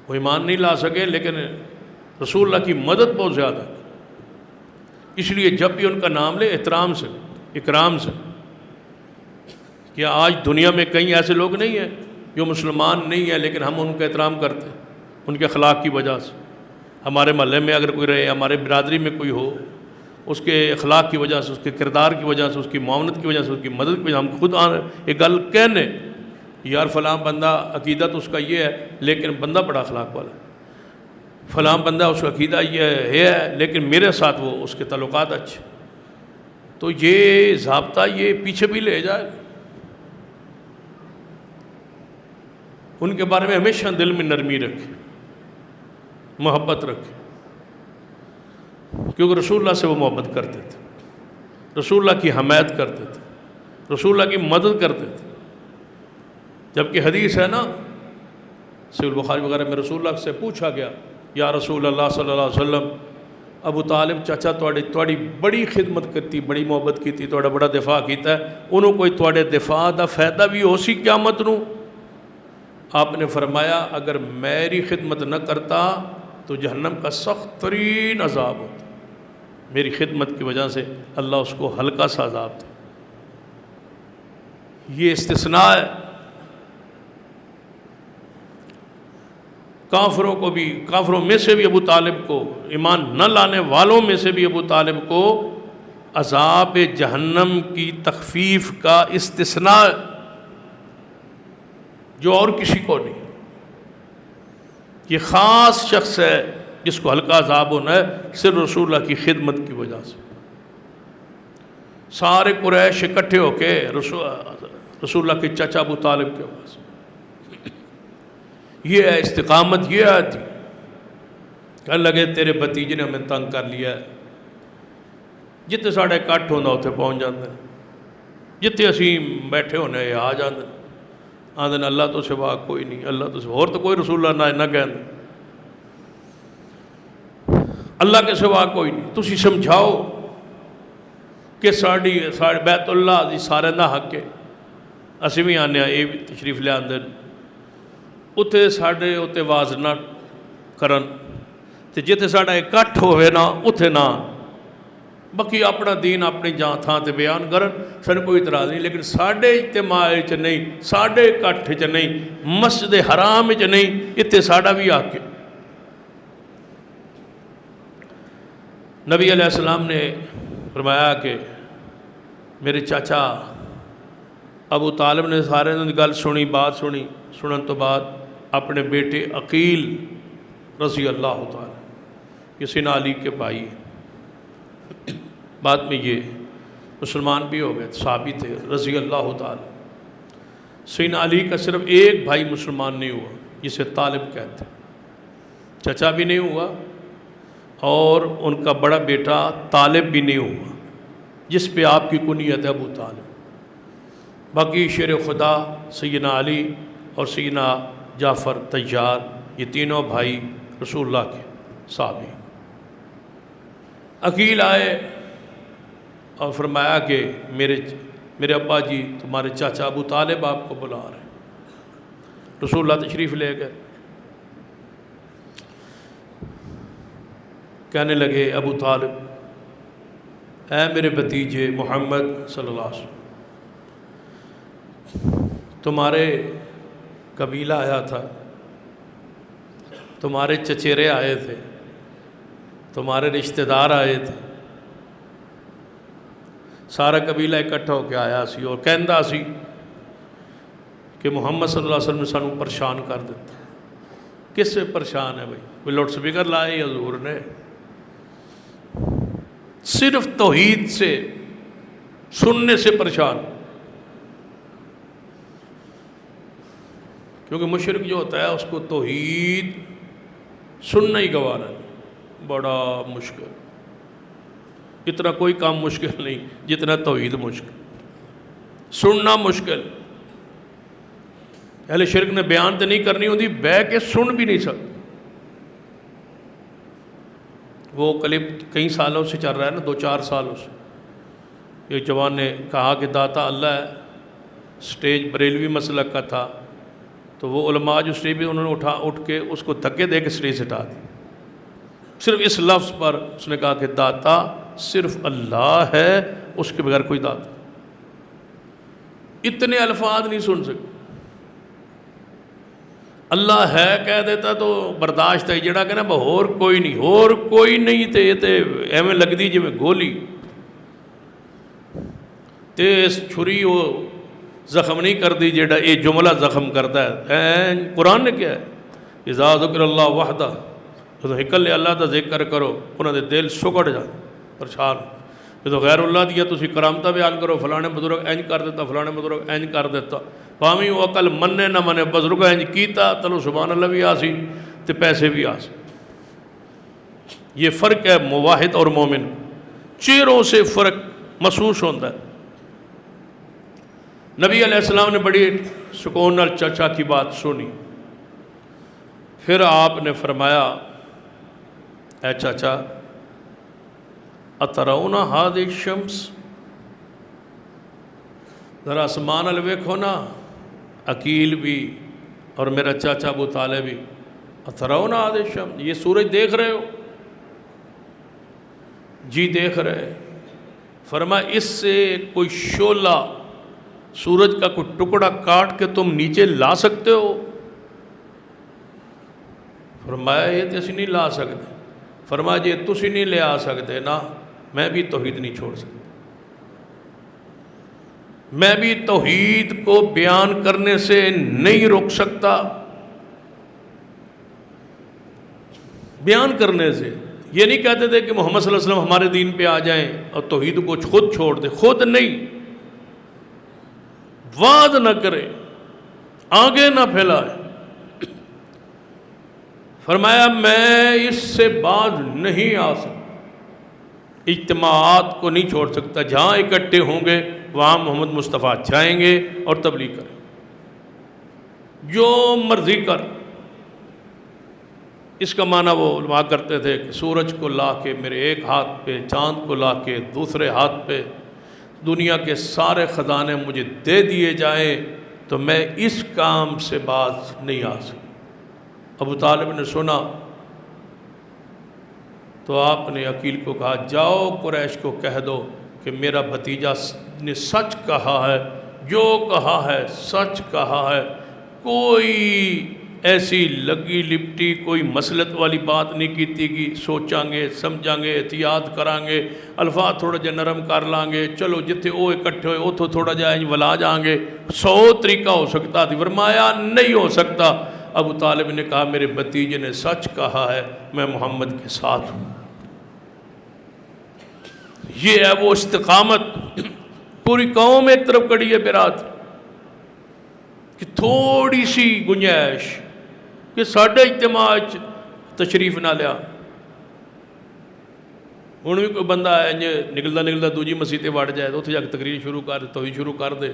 وہ ایمان نہیں لا سکے لیکن رسول اللہ کی مدد بہت زیادہ ہے، اس لیے جب بھی ان کا نام لے احترام سے، اکرام سے۔ کیا آج دنیا میں کئی ایسے لوگ نہیں ہیں جو مسلمان نہیں ہیں لیکن ہم ان کا احترام کرتے ہیں ان کے اخلاق کی وجہ سے؟ ہمارے محلے میں اگر کوئی رہے، ہمارے برادری میں کوئی ہو، اس کے اخلاق کی وجہ سے، اس کے کردار کی وجہ سے، اس کی معاونت کی وجہ سے، اس کی مدد کی وجہ سے، ہم خود ایک گل کہنے یار فلاں بندہ عقیدہ تو اس کا یہ ہے لیکن بندہ بڑا اخلاق والا، فلاں بندہ اس کا عقیدہ یہ ہے لیکن میرے ساتھ وہ اس کے تعلقات اچھے، تو یہ ضابطہ یہ پیچھے بھی لے جائے۔ ان کے بارے میں ہمیشہ دل میں نرمی رکھے، محبت رکھے، کیونکہ رسول اللہ سے وہ محبت کرتے تھے، رسول اللہ کی حمایت کرتے تھے، رسول اللہ کی مدد کرتے تھے۔ جبکہ حدیث ہے نا صحیح البخاری وغیرہ میں، رسول اللہ سے پوچھا گیا یا رسول اللہ صلی اللہ علیہ وسلم، ابو طالب چاچا تواڈی بڑی خدمت کرتی، بڑی محبت کیتی، تواڈا بڑا دفاع کیتا ہے، انہوں کوئی تواڈے دفاع دا فائدہ بھی ہو سی قیامت نو؟ آپ نے فرمایا اگر میری خدمت نہ کرتا تو جہنم کا سخت ترین عذاب ہوتا، میری خدمت کی وجہ سے اللہ اس کو ہلکا سا عذاب دے۔ یہ استثناء ہے۔ کافروں کو بھی، کافروں میں سے بھی ابو طالب کو، ایمان نہ لانے والوں میں سے بھی ابو طالب کو عذاب جہنم کی تخفیف کا استثناء جو اور کسی کو نہیں۔ یہ خاص شخص ہے جس کو ہلکا عذاب ہونا ہے صرف رسول اللہ کی خدمت کی وجہ سے۔ سارے قریش اکٹھے ہو کے رسول اللہ کے چچا ابو طالب کے پاس، یہ ہے استقامت، یہ آتی کہ لگے تیرے بھتیجے نے ہمیں تنگ کر لیا ہے، جتنے ساڑھے کٹ ہونا اتنے پہنچ جاتے ہیں، جتنے اسی بیٹھے ہونے یہ آ جاتے ہیں، آدھے اللہ تو سوا کوئی نہیں، اللہ تو سوا، اور تو کوئی رسول اللہ نہ کہنے، اللہ کے سوا کوئی نہیں، تسی سمجھاؤ کہ ساڑھے بیت اللہ دی سارے نہ حق ہے، اسی بھی آنے یہ بھی تشریف لے آندے اتنے ساڑھے اتنے واز نہ کرن تے جتے ساڑھا اکٹھ ہوئے نا اتنے نہ، باقی اپنا دین اپنی جان تھان تے بیان کرن، سن کوئی اعتراض نہیں، لیکن ساڈے اجتماع چ نہیں، ساڈے اکٹھ چ نہیں، مسجد حرام چ نہیں، اتنے ساڈا بھی حق ہے۔ نبی علیہ السلام نے فرمایا کہ میرے چاچا ابو طالب نے سارے نے گل سنی، بات سنی، سنن تو بعد اپنے بیٹے عقیل رضی اللہ تعالیٰ، یہ سیدنا علی کے بھائی، بعد میں یہ مسلمان بھی ہو گئے، صحابی تھے رضی اللہ تعالیٰ۔ سیدنا علی کا صرف ایک بھائی مسلمان نہیں ہوا جسے طالب کہتے، چچا بھی نہیں ہوا اور ان کا بڑا بیٹا طالب بھی نہیں ہوا جس پہ آپ کی کنیت ہے ابو طالب۔ باقی شیر خدا سیدنا علی اور سیدنا جعفر طیار، یہ تینوں بھائی رسول اللہ کے صحابی۔ عقیل آئے اور فرمایا کہ میرے ابا جی تمہارے چاچا ابو طالب آپ کو بلا رہے ہیں۔ رسول اللہ تشریف لے گئے، کہنے لگے ابو طالب، اے میرے بھتیجے محمد صلی اللہ علیہ وسلم، تمہارے قبیلہ آیا تھا، تمہارے چچیرے آئے تھے، تمہارے رشتہ دار آئے تھے، سارا قبیلہ اکٹھا ہو کے آیا سی اور کہندا سی کہ محمد صلی اللہ علیہ وسلم نے سانو پریشان کر دیتا۔ کس سے پریشان ہے بھائی؟ کوئی لاؤڈ سپیکر لائے حضور نے؟ صرف توحید سے سننے سے پریشان، کیونکہ مشرک جو ہوتا ہے اس کو توحید سننا ہی گوارا ہے، بڑا مشکل، اتنا کوئی کام مشکل نہیں جتنا توحید مشکل، سننا مشکل۔ اہل شرک نے بیان تو نہیں کرنی ہوتی، بہ کے سن بھی نہیں سکتے۔ وہ کلپ کئی سالوں سے چل رہا ہے نا، 2-4 سالوں سے، ایک جوان نے کہا کہ داتا اللہ ہے، سٹیج بریلوی مسلک کا تھا، تو وہ علماء جو سٹیج پہ انہوں نے اٹھ کے اس کو دھکے دے کے سٹیج سے ہٹا دی، صرف اس لفظ پر اس نے کہا کہ داتا صرف اللہ ہے، اس کے بغیر کوئی داتا۔ اتنے الفاظ نہیں سن سکتے، اللہ ہے کہہ دیتا تو برداشت ہے، جڑا کہنا با اور کوئی نہیں، اور کوئی نہیں تے یہ تے ایویں لگدی جی میں گولی تیز چھری وہ زخم نہیں کر دی جیڑا یہ جملہ زخم کرتا ہے۔ قرآن نے کیا ہے، اذا ذکر اللہ وحدہ، تو ہکلے اللہ دا ذکر کرو انہوں دے دل سکڑ جا پریشان۔ جو غیر اللہ دیا تسی کرامتہ بیان کرو، فلانے بزرگ اینج کر دیتا، فلانے بزرگ اینج کر دیتا، پاویں وہ عقل مننے نہ منے، بزرگ اینج کیتا تلو سبحان اللہ بھی آسی تے پیسے بھی آسی۔ یہ فرق ہے موحد اور مومن، چہروں سے فرق محسوس ہوتا ہے۔ نبی علیہ السلام نے بڑی سکون نال چچا کی بات سنی، پھر آپ نے فرمایا اے چاچا اترون ہذه الشمس، ذرا آسمان ال ویکھو نا، عقیل بھی اور میرا چاچا ابو طالب بھی، اترون هذه الشمس، یہ سورج دیکھ رہے ہو؟ جی دیکھ رہے۔ فرمایا اس سے کوئی شعلہ سورج کا کوئی ٹکڑا کاٹ کے تم نیچے لا سکتے ہو؟ فرمایا یہ تو اسی نہیں لا سکتے۔ فرمایا جی تسی نہیں لے آ سکتے نا، میں بھی توحید نہیں چھوڑ سکتا، میں بھی توحید کو بیان کرنے سے نہیں روک سکتا، بیان کرنے سے۔ یہ نہیں کہتے تھے کہ محمد صلی اللہ علیہ وسلم ہمارے دین پہ آ جائیں اور توحید کو خود چھوڑ دے، خود نہیں، وعد نہ کرے، آگے نہ پھیلائے۔ فرمایا میں اس سے باز نہیں آ سکتا، اجتماعات کو نہیں چھوڑ سکتا، جہاں اکٹھے ہوں گے وہاں محمد مصطفیٰ جائیں گے اور تبلیغ کریں، جو مرضی کر۔ اس کا معنی وہ علماء کرتے تھے کہ سورج کو لا کے میرے ایک ہاتھ پہ، چاند کو لا کے دوسرے ہاتھ پہ، دنیا کے سارے خزانے مجھے دے دیے جائیں تو میں اس کام سے باز نہیں آ سکتا۔ ابو طالب نے سنا تو آپ نے عقیل کو کہا جاؤ قریش کو کہہ دو کہ میرا بھتیجا نے سچ کہا ہے، جو کہا ہے سچ کہا ہے، کوئی ایسی لگی لپٹی کوئی مسلط والی بات نہیں کیتی گی، سوچاں گے سمجھاں گے احتیاط کران گے، الفاظ تھوڑا جا نرم کر لیں گے، چلو جتھے وہ اکٹھے ہوئے اتھوں تھوڑا جا ولا جائیں گے، 100 طریقہ ہو سکتا تھی، فرمایا نہیں ہو سکتا۔ ابو طالب نے کہا میرے بھتیجے نے سچ کہا ہے، میں محمد کے ساتھ ہوں۔ یہ ہے وہ استقامت، پوری قوم ایک طرف کڑی ہے برات کہ تھوڑی سی گنجائش کہ ساڈے اجتماع تشریف نہ لیا، ہوں بھی کوئی بندہ ہے نکلتا نکلتا دوجی مسیح تے وڑ جائے تو اتنے جا کے تقریر شروع کر دے، توحید شروع کر دے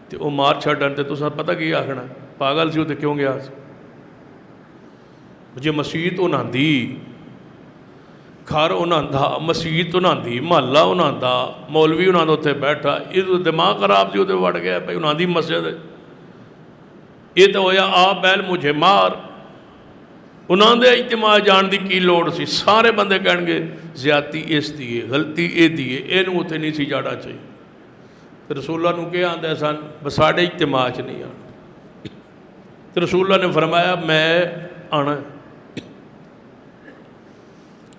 تو وہ مار چھڈن تے تساں پتہ کی آکھنا پاگل سی تے کیوں گیا جی مسیت انہاں دی، گھر انہاں دا، مسیت انہاں دی، محلہ انہاں دا، مولوی انہاں دا اتنے بیٹھا، یہ دماغ خراب سی اتنے وڑ گیا بھائی انہاں دی مسجد ہے، یہ تو ہویا آ بیل مجھے مار، انہاں دے اجتماع جان دی کی لوڑ سی، سارے بندے کہن گے زیادتی اس دیئے غلطی اے دیئے اینو اتنے نہیں سی جاڑا چاہیے، تو رسول اللہ نے کیا آندے سن بس ساڑھے اجتماع چ نہیں آنا، تو رسول اللہ نے فرمایا میں آنا ہے۔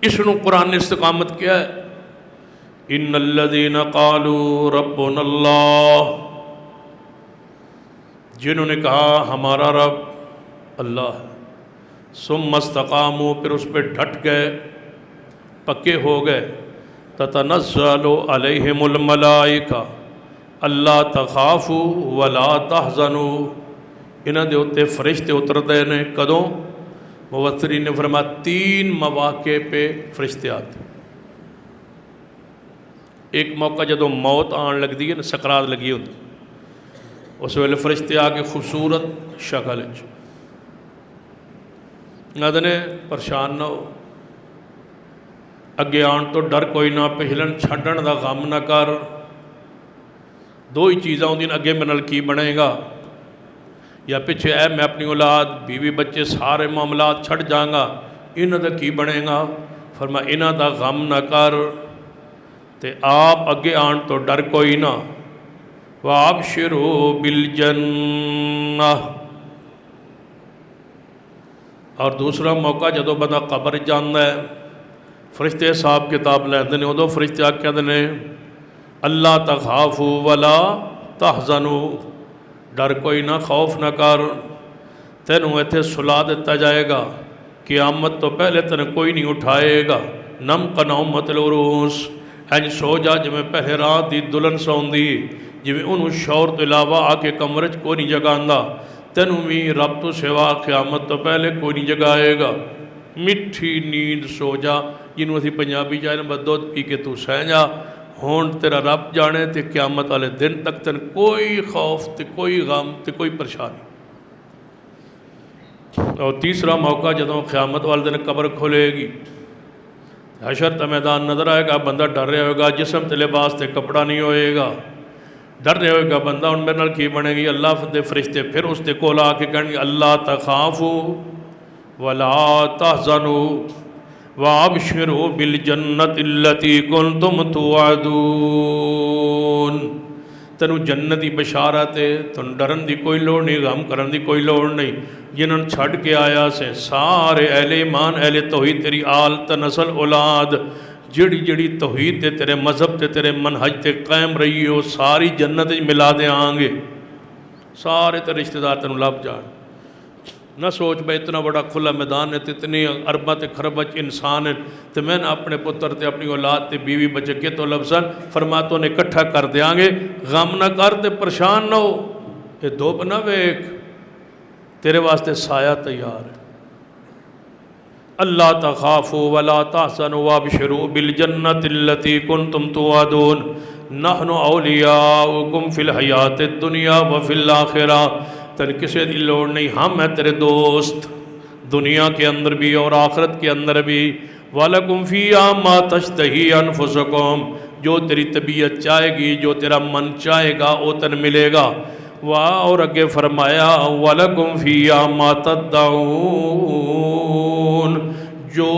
اس نے قرآن نے استقامت کیا ہے، ان الذین قالوا ربنا اللہ، جنہوں نے کہا ہمارا رب اللہ ہے، ثم استقاموا پھر اس پہ ڈٹ گئے پکے ہو گئے، تتنزل علیہم الملائکہ اللہ تخافوا ولا تحزنوا، انہاں دے اتے فرشتے اتردے نے کدوں؟ مفسرین نے فرمایا 3 مواقع پہ فرشتے آتے، ایک موقع جدوں موت آن لگ دی ہے نا، سکرات لگی ہوتی، اس ویلے فرشتے آ کے خوبصورت شکل آدھنے پریشان نہ ہو، اگے آن تو ڈر کوئی نہ، پچھلن چھڈن دا غم نہ کر، 2 ہی چیزاں ہوندی اگے میرے نال کی بنے گا، یا پیچھے ہے میں اپنی اولاد بیوی بچے سارے معاملات چھڑ جاؤں گا، انہاں دا کی بنے گا؟ فرمایا انہاں دا غم نہ کر، تے آپ اگے آن تو ڈر کوئی نہ، وَابْشِرُوا بِالْجَنَّةِ، اور دوسرا موقع جدو بندہ قبر جانا ہے، فرشتے صاحب کتاب لیندے نے، ادو فرشتے آ کہندے نے اللہ تخافوا ولا تحزنوا، ڈر کوئی نہ خوف نہ کر، تینوں ایتھے سلا دیتا جائے گا، قیامت تو پہلے تینوں کوئی نہیں اٹھائے گا، نم کنومت العروس، اینج سو جا جی میں پہلے رات دی دلن سوندی، جی میں انہوں شور تو علاوہ آ کے کمرچ کوئی نہیں جگاندہ، تینوں بھی رب تو سوا قیامت تو پہلے کوئی نہیں جگائے گا، مٹھی نیند سو جا، جنہوں اسی پنجابی جائے نا دودھ پی کے تو سہ جا، ہون تیرا رب جانے تے قیامت والے دن تک تن کوئی خوف تے کوئی غم تے کوئی پریشانی۔ اور تیسرا موقع جدوں قیامت والے دن قبر کھلے گی، حشر تا میدان نظر آئے گا، بندہ ڈر رہے ہوئے گا، جسم تے لباس تے کپڑا نہیں ہوئے گا، ڈر رہے ہوئے گا بندہ ان میرے نال کی بنے گی، اللہ دے فرشتے پھر اس تے کول آ کے کہیں گے اللہ تخافوا ولا تحزنوا وابشروا بالجنت التي كنتم توعدون، تینوں جنت دی بشارت ہے، تن ڈرن دی کوئی لوڑ نہیں، غم کرن دی کوئی لوڑ نہیں، جنہوں نے چھڑ کے آیا سے سارے اہل ایمان اہل توحید تیری آل تا نسل اولاد، جڑی جڑی توحید تے تیرے مذہب تے تیرے منہج تے قائم رہی ہو، ساری جنت ملا دے آنگے، سارے تے رشتہ دار تینوں لب جان۔ نہ سوچ بھائی اتنا بڑا کھلا میدان ہے، اتنی ارباں تے خرباں انسان ہیں، تو میں نے اپنے پتر تے اپنی اولاد تے بیوی بچے کے تو لفظاً فرماتوں نے اکٹھا کر دیاں گے، غم نہ کر تے پریشان نہ ہو، یہ دھوپ نہ ویک، تیرے واسطے سایہ تیار ہے۔ اللہ تخافوا ولا تحزنوا وابشروا بالجنت التي كنتم توعدون نحن اولیاؤکم فی الحیات الدنیا وفی الاخرہ، تن کسی دی لوڑ نہیں، ہم ہیں تیرے دوست دنیا کے اندر بھی اور آخرت کے اندر بھی، وَلَكُمْ فِيهَا مَا تَشْتَهِي أَنفُسُكُمْ، جو تیری طبیعت چاہے گی، جو تیرا من چاہے گا وہ تن ملے گا، اور اگے فرمایا وَلَكُمْ فِيهَا مَا تَدَّعُونَ، جو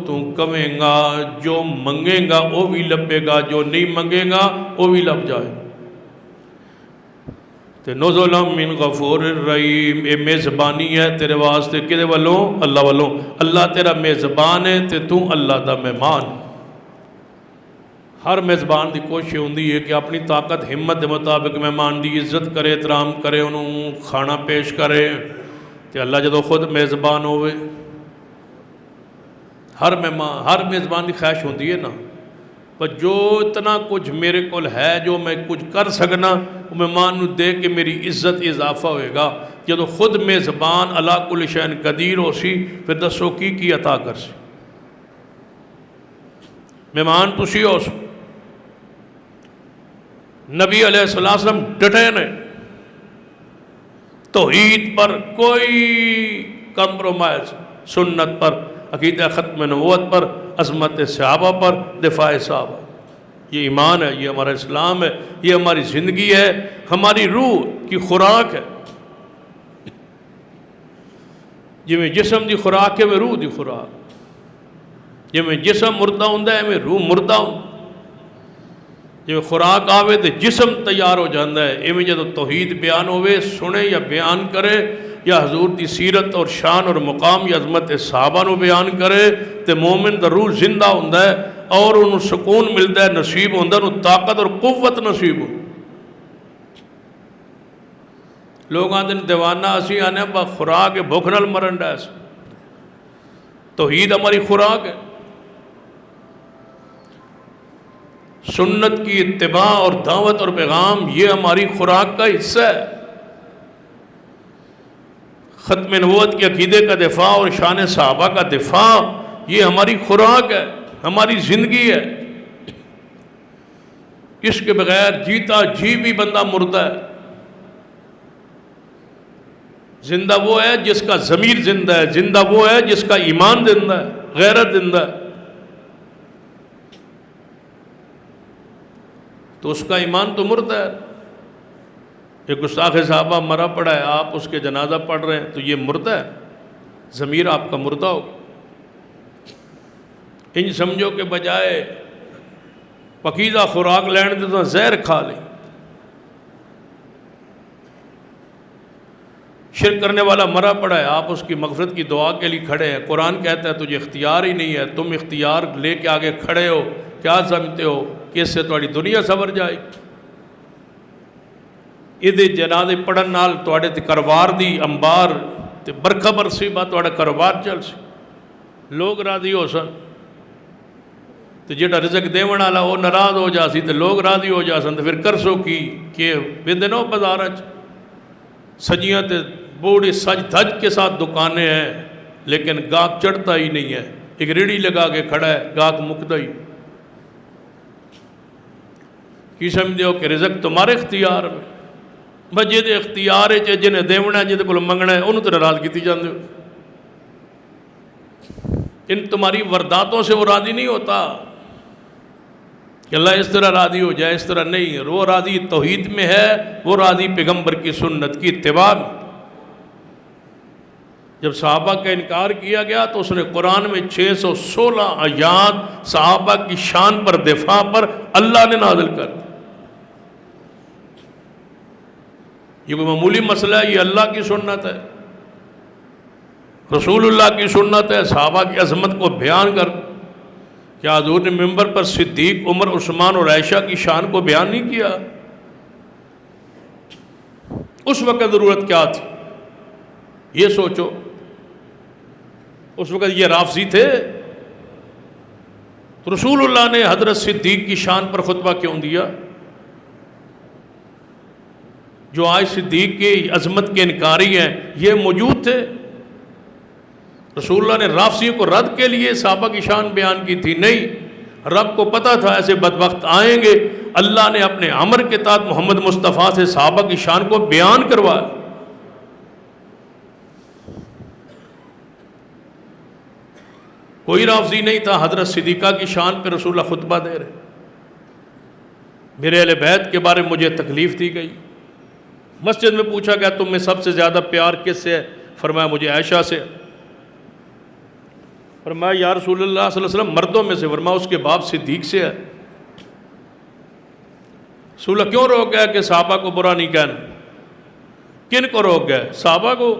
تو کہیں گا، جو منگے گا وہ بھی لبے گا، جو نہیں منگے گا وہ بھی لب جائے۔ تے نزلا من غفور الرحیم، یہ میزبانی ہے تیرے واسطے کدے والوں؟ اللہ والوں۔ اللہ تیرا میزبان ہے تے تو اللہ دا مہمان۔ ہر میزبان دی کوشش ہوندی ہے کہ اپنی طاقت ہمت دے مطابق مہمان دی عزت کرے، احترام کرے، انہوں کھانا پیش کرے۔ تے اللہ جدو خود میزبان ہوئے، ہر میزبان کی خواہش ہوندی ہے نا، پر جو اتنا کچھ میرے کول ہے جو میں کچھ کر سکنا وہ مہمان نو دے کے میری عزت اضافہ ہوئے گا۔ جدو خود میزبان علی کل شیء قدیر ہو سی، پھر دسو کی عطا کر سی۔ مہمان تسی ہو سو، نبی علیہ السلام ڈٹے نے، توحید پر کوئی کمپرومائز، سنت پر، عقیدہ ختم نبوت پر، عظمت صحابہ پر، دفاع صحابہ۔ یہ ایمان ہے، یہ ہمارا اسلام ہے، یہ ہماری زندگی ہے، ہماری روح کی خوراک ہے۔ جی میں جسم دی خوراک ہے میں روح دی خوراک، جی میں جسم مردہ ہوں میں روح مردہ ہوں۔ جی خوراک آوے تو جسم تیار ہو جاندہ ہے۔ ایویں جدو توحید بیان ہوئے، سنے یا بیان کرے، یا حضور دی سیرت اور شان اور مقام یا عظمت صحابہ نو بیان کرے، تے مومن دا روح زندہ ہوندہ ہے اور انہوں سکون ملتا ہے، نصیب ہوندہ ہے، انہوں طاقت اور قوت نصیب ہو۔ لوگ آتے ہیں دیوانہ اسی آنے با خوراک ہے، بھوک نال مرن ڈا ایسا۔ توحید ہماری خوراک ہے، سنت کی اتباع اور دعوت اور پیغام یہ ہماری خوراک کا حصہ ہے۔ ختم نبوت کے عقیدے کا دفاع اور شان صحابہ کا دفاع یہ ہماری خوراک ہے، ہماری زندگی ہے۔ اس کے بغیر جیتا جی بھی بندہ مردہ ہے۔ زندہ وہ ہے جس کا ضمیر زندہ ہے، زندہ وہ ہے جس کا ایمان زندہ ہے، غیرت زندہ ہے۔ تو اس کا ایمان تو مردہ ہے۔ ایک گستاخ صحابہ مرا پڑا ہے، آپ اس کے جنازہ پڑھ رہے ہیں تو یہ مردہ ہے، ضمیر آپ کا مردہ ہوگا۔ ان سمجھو کے بجائے پکیزہ خوراک لین دے تو زہر کھا لیں۔ شرک کرنے والا مرا پڑا ہے، آپ اس کی مغفرت کی دعا کے لیے کھڑے ہیں۔ قرآن کہتا ہے تجھے اختیار ہی نہیں ہے، تم اختیار لے کے آگے کھڑے ہو، کیا سمجھتے ہو کہ اس سے تمہاری دنیا سنور جائے؟ یہ جنازے پڑھن نال تواڈے تے کاروبار دی انبار تے برکھا برسی با تواڈا کاروبار چل سی، لوگ راضی ہو سن، تے جڑا رزق دیون والا وہ ناراض ہو جاسی تے لوگ راضی ہو جاسن، تے پھر کرسو کی کہ ویندے نو بازار وچ سجیاں تے بوڑی سج دھج کے ساتھ دکانیں ہیں لیکن گاہک چڑھتا ہی نہیں ہے، ایک ریڑھی لگا کے کھڑا ہے، گاہک مکتا ہی۔ کی سمجھتے ہو کہ رزق تمہارے اختیار میں، بس جے اختیار ہے جنہیں دیونا ہے، جے کو منگنا ہے انہوں تو ناراض کیتی جاندے ہو۔ ان تمہاری ورداتوں سے وہ راضی نہیں ہوتا کہ اللہ اس طرح راضی ہو جائے، اس طرح نہیں۔ وہ راضی توحید میں ہے، وہ راضی پیغمبر کی سنت کی اتباع میں۔ جب صحابہ کا انکار کیا گیا تو اس نے قرآن میں 616 آیات صحابہ کی شان پر، دفاع پر اللہ نے نازل کر دی۔ یہ کوئی معمولی مسئلہ ہے، یہ اللہ کی سنت ہے، رسول اللہ کی سنت ہے۔ صحابہ کی عظمت کو بیان کر، کیا حضور نے منبر پر صدیق، عمر، عثمان اور عائشہ کی شان کو بیان نہیں کیا؟ اس وقت ضرورت کیا تھی یہ سوچو۔ اس وقت یہ رافضی تھے تو رسول اللہ نے حضرت صدیق کی شان پر خطبہ کیوں دیا؟ جو آج صدیق کی عظمت کے انکاری ہیں یہ موجود تھے۔ رسول اللہ نے رافضیوں کو رد کے لیے صحابہ کی شان بیان کی تھی؟ نہیں، رب کو پتہ تھا ایسے بدبخت آئیں گے، اللہ نے اپنے امر کے تحت محمد مصطفیٰ سے صحابہ کی شان کو بیان کروایا۔ کوئی رافضی نہیں تھا حضرت صدیقہ کی شان پہ رسول اللہ خطبہ دے رہے۔ میرے اہل بیت کے بارے میں مجھے تکلیف دی گئی، مسجد میں پوچھا گیا تم میں سب سے زیادہ پیار کس سے ہے؟ فرمایا مجھے عائشہ سے۔ فرمایا یا رسول اللہ صلی اللہ علیہ وسلم مردوں میں سے، فرمایا اس کے باپ صدیق سے ہے۔ رسول اللہ کیوں روک گیا کہ صحابہ کو برا نہیں کہنا؟ کن کو روک گیا؟ صحابہ کو۔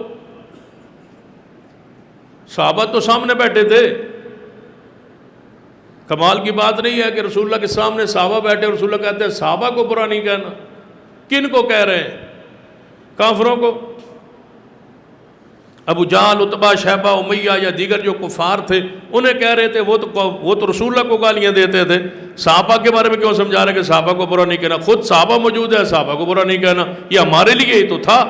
صحابہ تو سامنے بیٹھے تھے۔ کمال کی بات نہیں ہے کہ رسول اللہ کے سامنے صحابہ بیٹھے اور رسول اللہ کہتے ہیں صحابہ کو برا نہیں کہنا۔ کن کو کہہ رہے ہیں؟ کافروں کو۔ ابو جہل، عتبہ، شیبہ، امیہ یا دیگر جو کفار تھے انہیں کہہ رہے تھے، وہ تو رسول اللہ کو گالیاں دیتے تھے۔ صحابہ کے بارے میں کیوں سمجھا رہے کہ صحابہ کو برا نہیں کہنا؟ خود صحابہ موجود ہے، صحابہ کو برا نہیں کہنا، یہ ہمارے لیے ہی تو تھا،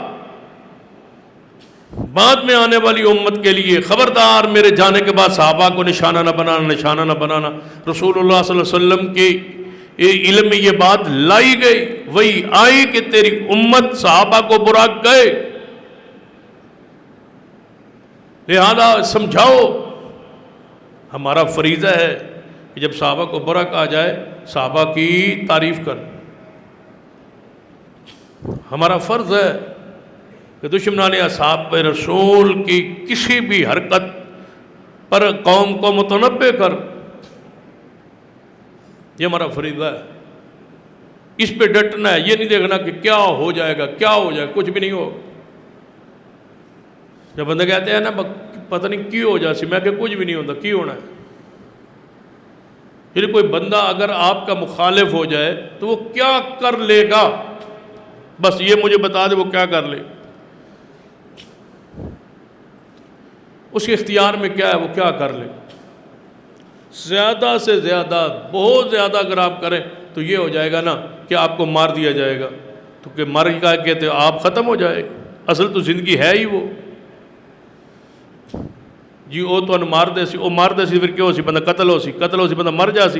بعد میں آنے والی امت کے لیے خبردار میرے جانے کے بعد صحابہ کو نشانہ نہ بنانا، نشانہ نہ بنانا۔ رسول اللہ صلی اللہ علیہ وسلم کے علم میں یہ بات لائی گئی، وہی آئی کہ تیری امت صحابہ کو برا کہے، لہذا سمجھاؤ۔ ہمارا فریضہ ہے کہ جب صحابہ کو برا کہا جائے صحابہ کی تعریف کر۔ ہمارا فرض ہے کہ دشمنان اصحاب رسول کی کسی بھی حرکت پر قوم کو متنبع کر، یہ ہمارا فریضہ ہے، اس پہ ڈٹنا ہے۔ یہ نہیں دیکھنا کہ کیا ہو جائے گا، کیا ہو جائے گا، کچھ بھی نہیں ہوگا۔ جب بندے کہتے ہیں نا پتہ نہیں کی ہو جائے، میں کہ کچھ بھی نہیں ہوتا، کی ہونا ہے۔ پھر کوئی بندہ اگر آپ کا مخالف ہو جائے تو وہ کیا کر لے گا، بس یہ مجھے بتا دے وہ کیا کر لے، اس کے اختیار میں کیا ہے، وہ کیا کر لے۔ زیادہ سے زیادہ، بہت زیادہ اگر آپ کریں تو یہ ہو جائے گا نا کہ آپ کو مار دیا جائے گا، تو کہ مر کا کہتے آپ ختم ہو جائے، اصل تو زندگی ہے ہی وہ۔ جی وہ تو مار دے سی، وہ مار دے سی، پھر کیوں سی بندہ قتل ہو سی، قتل ہو سی بندہ مر جا سی۔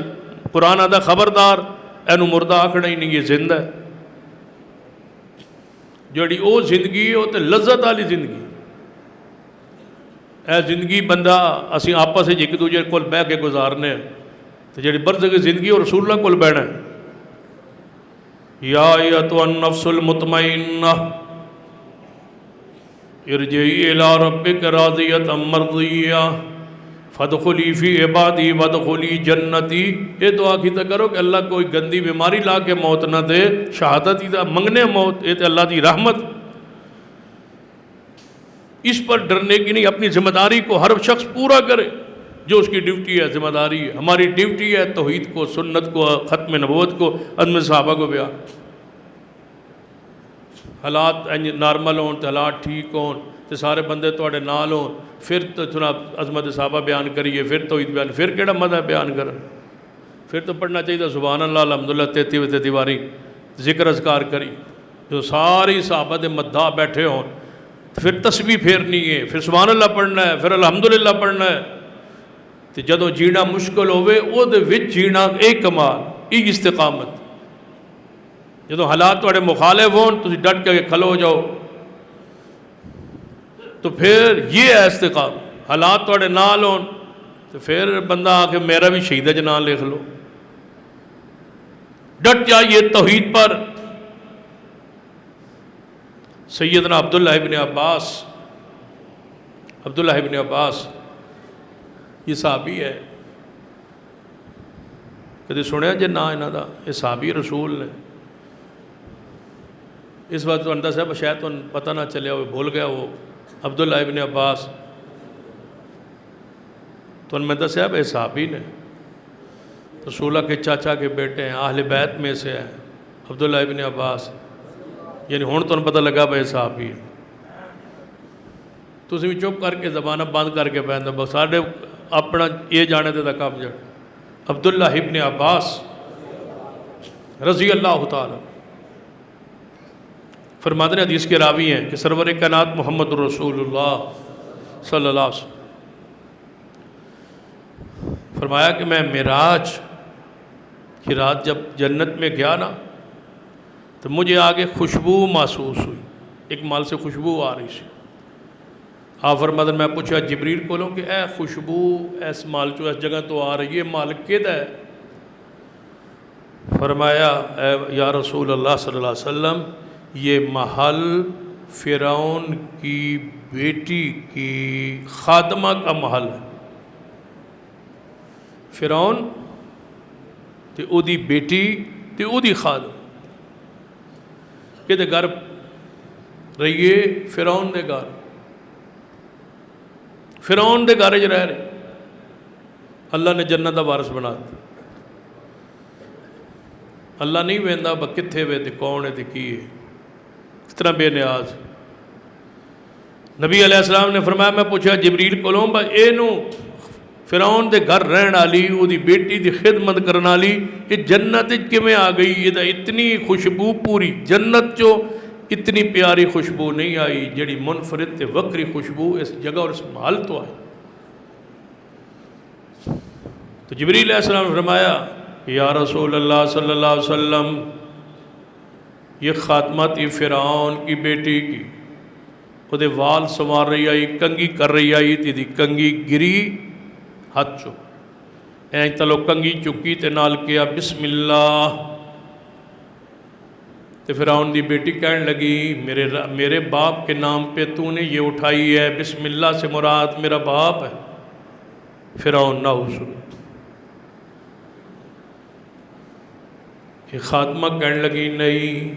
قرآن آدھا خبردار اینو مردہ آکھنا ہی نہیں، یہ زندہ ہے۔ جڑی وہ زندگی ہے وہ تو لذت والی زندگی، اے زندگی بندہ اسی آپس ایک دوجے کول بہ کے گزارنے ہیں، تو جڑی برزخ زندگی اور رسول اللہ کول بہنا ہے۔ یا ایتھا النفس المطمئنہ ارجعی الی ربک راضیۃ مرضیہ فادخلی فی عبادی وادخلی جنتی۔ یہ دعا کی کرو کہ اللہ کوئی گندی بیماری لا کے موت نہ دے، شہادت ہی منگنے موت، یہ تو اللہ دی رحمت۔ اس پر ڈرنے کی نہیں، اپنی ذمہ داری کو ہر شخص پورا کرے جو اس کی ڈیوٹی ہے، ذمہ داری ہے۔ ہماری ڈیوٹی ہے توحید کو، سنت کو، ختم نبوت کو، عدم صحابہ کو بیان۔ حالات نارمل ہون تے حالات ٹھیک ہون تے سارے بندے تواڈے نال ہون، پھر تو تھوڑا عظمت صحابہ بیان کریے، پھر توحید بیان، پھر کیڑا مذہب بیان کرن؟ پھر تو پڑھنا چاہیے سبحان اللہ الحمدللہ 33 باری ذکر اذکار کری، جو ساری صحابہ دے مداح بیٹھے ہون، پھر تسبیح پھیرنی ہے، پھر سبحان اللہ پڑھنا ہے، پھر الحمدللہ پڑھنا ہے۔ تو جدوں جینا مشکل ہوئے وہ دے وچ جینا ایک کمال، ایک استقامت۔ جدوں حالات تواڈے مخالف ہون تسی ڈٹ کے کھلو جاؤ، تو پھر یہ ہے استقامت۔ حالات تواڈے نال ہون تو پھر بندہ آ کے میرا بھی شہید جنان لکھ لو، ڈٹ جائیے توحید پر۔ سیدنا عبداللہ ابن عباس یہ صحابی ہے، کدی سنیا جے نا انہاں دا؟ یہ صحابی رسول نے۔ اس وقت تو صاحب شاید تو پتہ نہ چلیا وہ بھول گیا، وہ عبداللہ ابن عباس تو میں صاحب یہ صحابی نے، رسول اللہ کے چاچا کے بیٹے ہیں، اہل بیت میں سے ہیں عبداللہ ابن عباس، یعنی ہون تو پتہ لگا بھائی صحابی ہے۔ تسی بھی چپ کر کے زبانہ بند کر کے پہنتے بس ساڑھے اپنا یہ جانے دے دا کام جڑ۔ عبداللہ ابن عباس رضی اللہ تعالیٰ فرماتے ہیں، حدیث کے راوی ہیں کہ سرور کائنات محمد رسول اللہ صلی اللہ علیہ وسلم فرمایا کہ میں معراج کی رات جب جنت میں گیا نا تو مجھے آگے خوشبو محسوس ہوئی، ایک مال سے خوشبو آ رہی سی۔ آپ فرماتے ہیں میں پوچھا جبریل کو لوں کہ اے خوشبو ایس مال چو اس جگہ تو آ رہی ہے، مال کدھر ہے؟ فرمایا اے یا رسول اللہ صلی اللہ علیہ وسلم یہ محل فرعون کی بیٹی کی خادمہ کا محل ہے۔ فرعون تے او دی بیٹی تے او دی خادم کہ گھر رہیے فرعون دے گھر، فرعون دے گھر رہ رہے، اللہ نے جنت دا وارث بنا دیا۔ اللہ نہیں ویندا با کتھے وے تے کون ہے تے کی ہے، کتنا بے نیاز۔ نبی علیہ السلام نے فرمایا، میں پوچھا جبریل کولوں با اینو فرعون دے گھر رہن والی او دی بیٹی دی خدمت کرن والی یہ جنت کیویں آ گئی؟ یہ اتنی خوشبو پوری جنت چو اتنی پیاری خوشبو نہیں آئی جڑی منفرد تے وکری خوشبو اس جگہ اور اس محل تو آئی۔ تو جبریل علیہ السلام نے فرمایا، یا رسول اللہ صلی اللہ علیہ وسلم، یہ خاتمہ تھی فرعون کی بیٹی کی، وہ دے وال سنوار رہی آئی، کنگھی کر رہی آئی تھی، دی کنگھی گری ہاتھ چو این تلو کنگھی چکی تے نال کیا بسم اللہ۔ تے فرعون دی بیٹی کہنے لگی، میرے باپ کے نام پہ تو نے یہ اٹھائی ہے، بسم اللہ سے مراد میرا باپ ہے۔ فرعون نہ حضور یہ خاتمہ کہنے لگی، نہیں،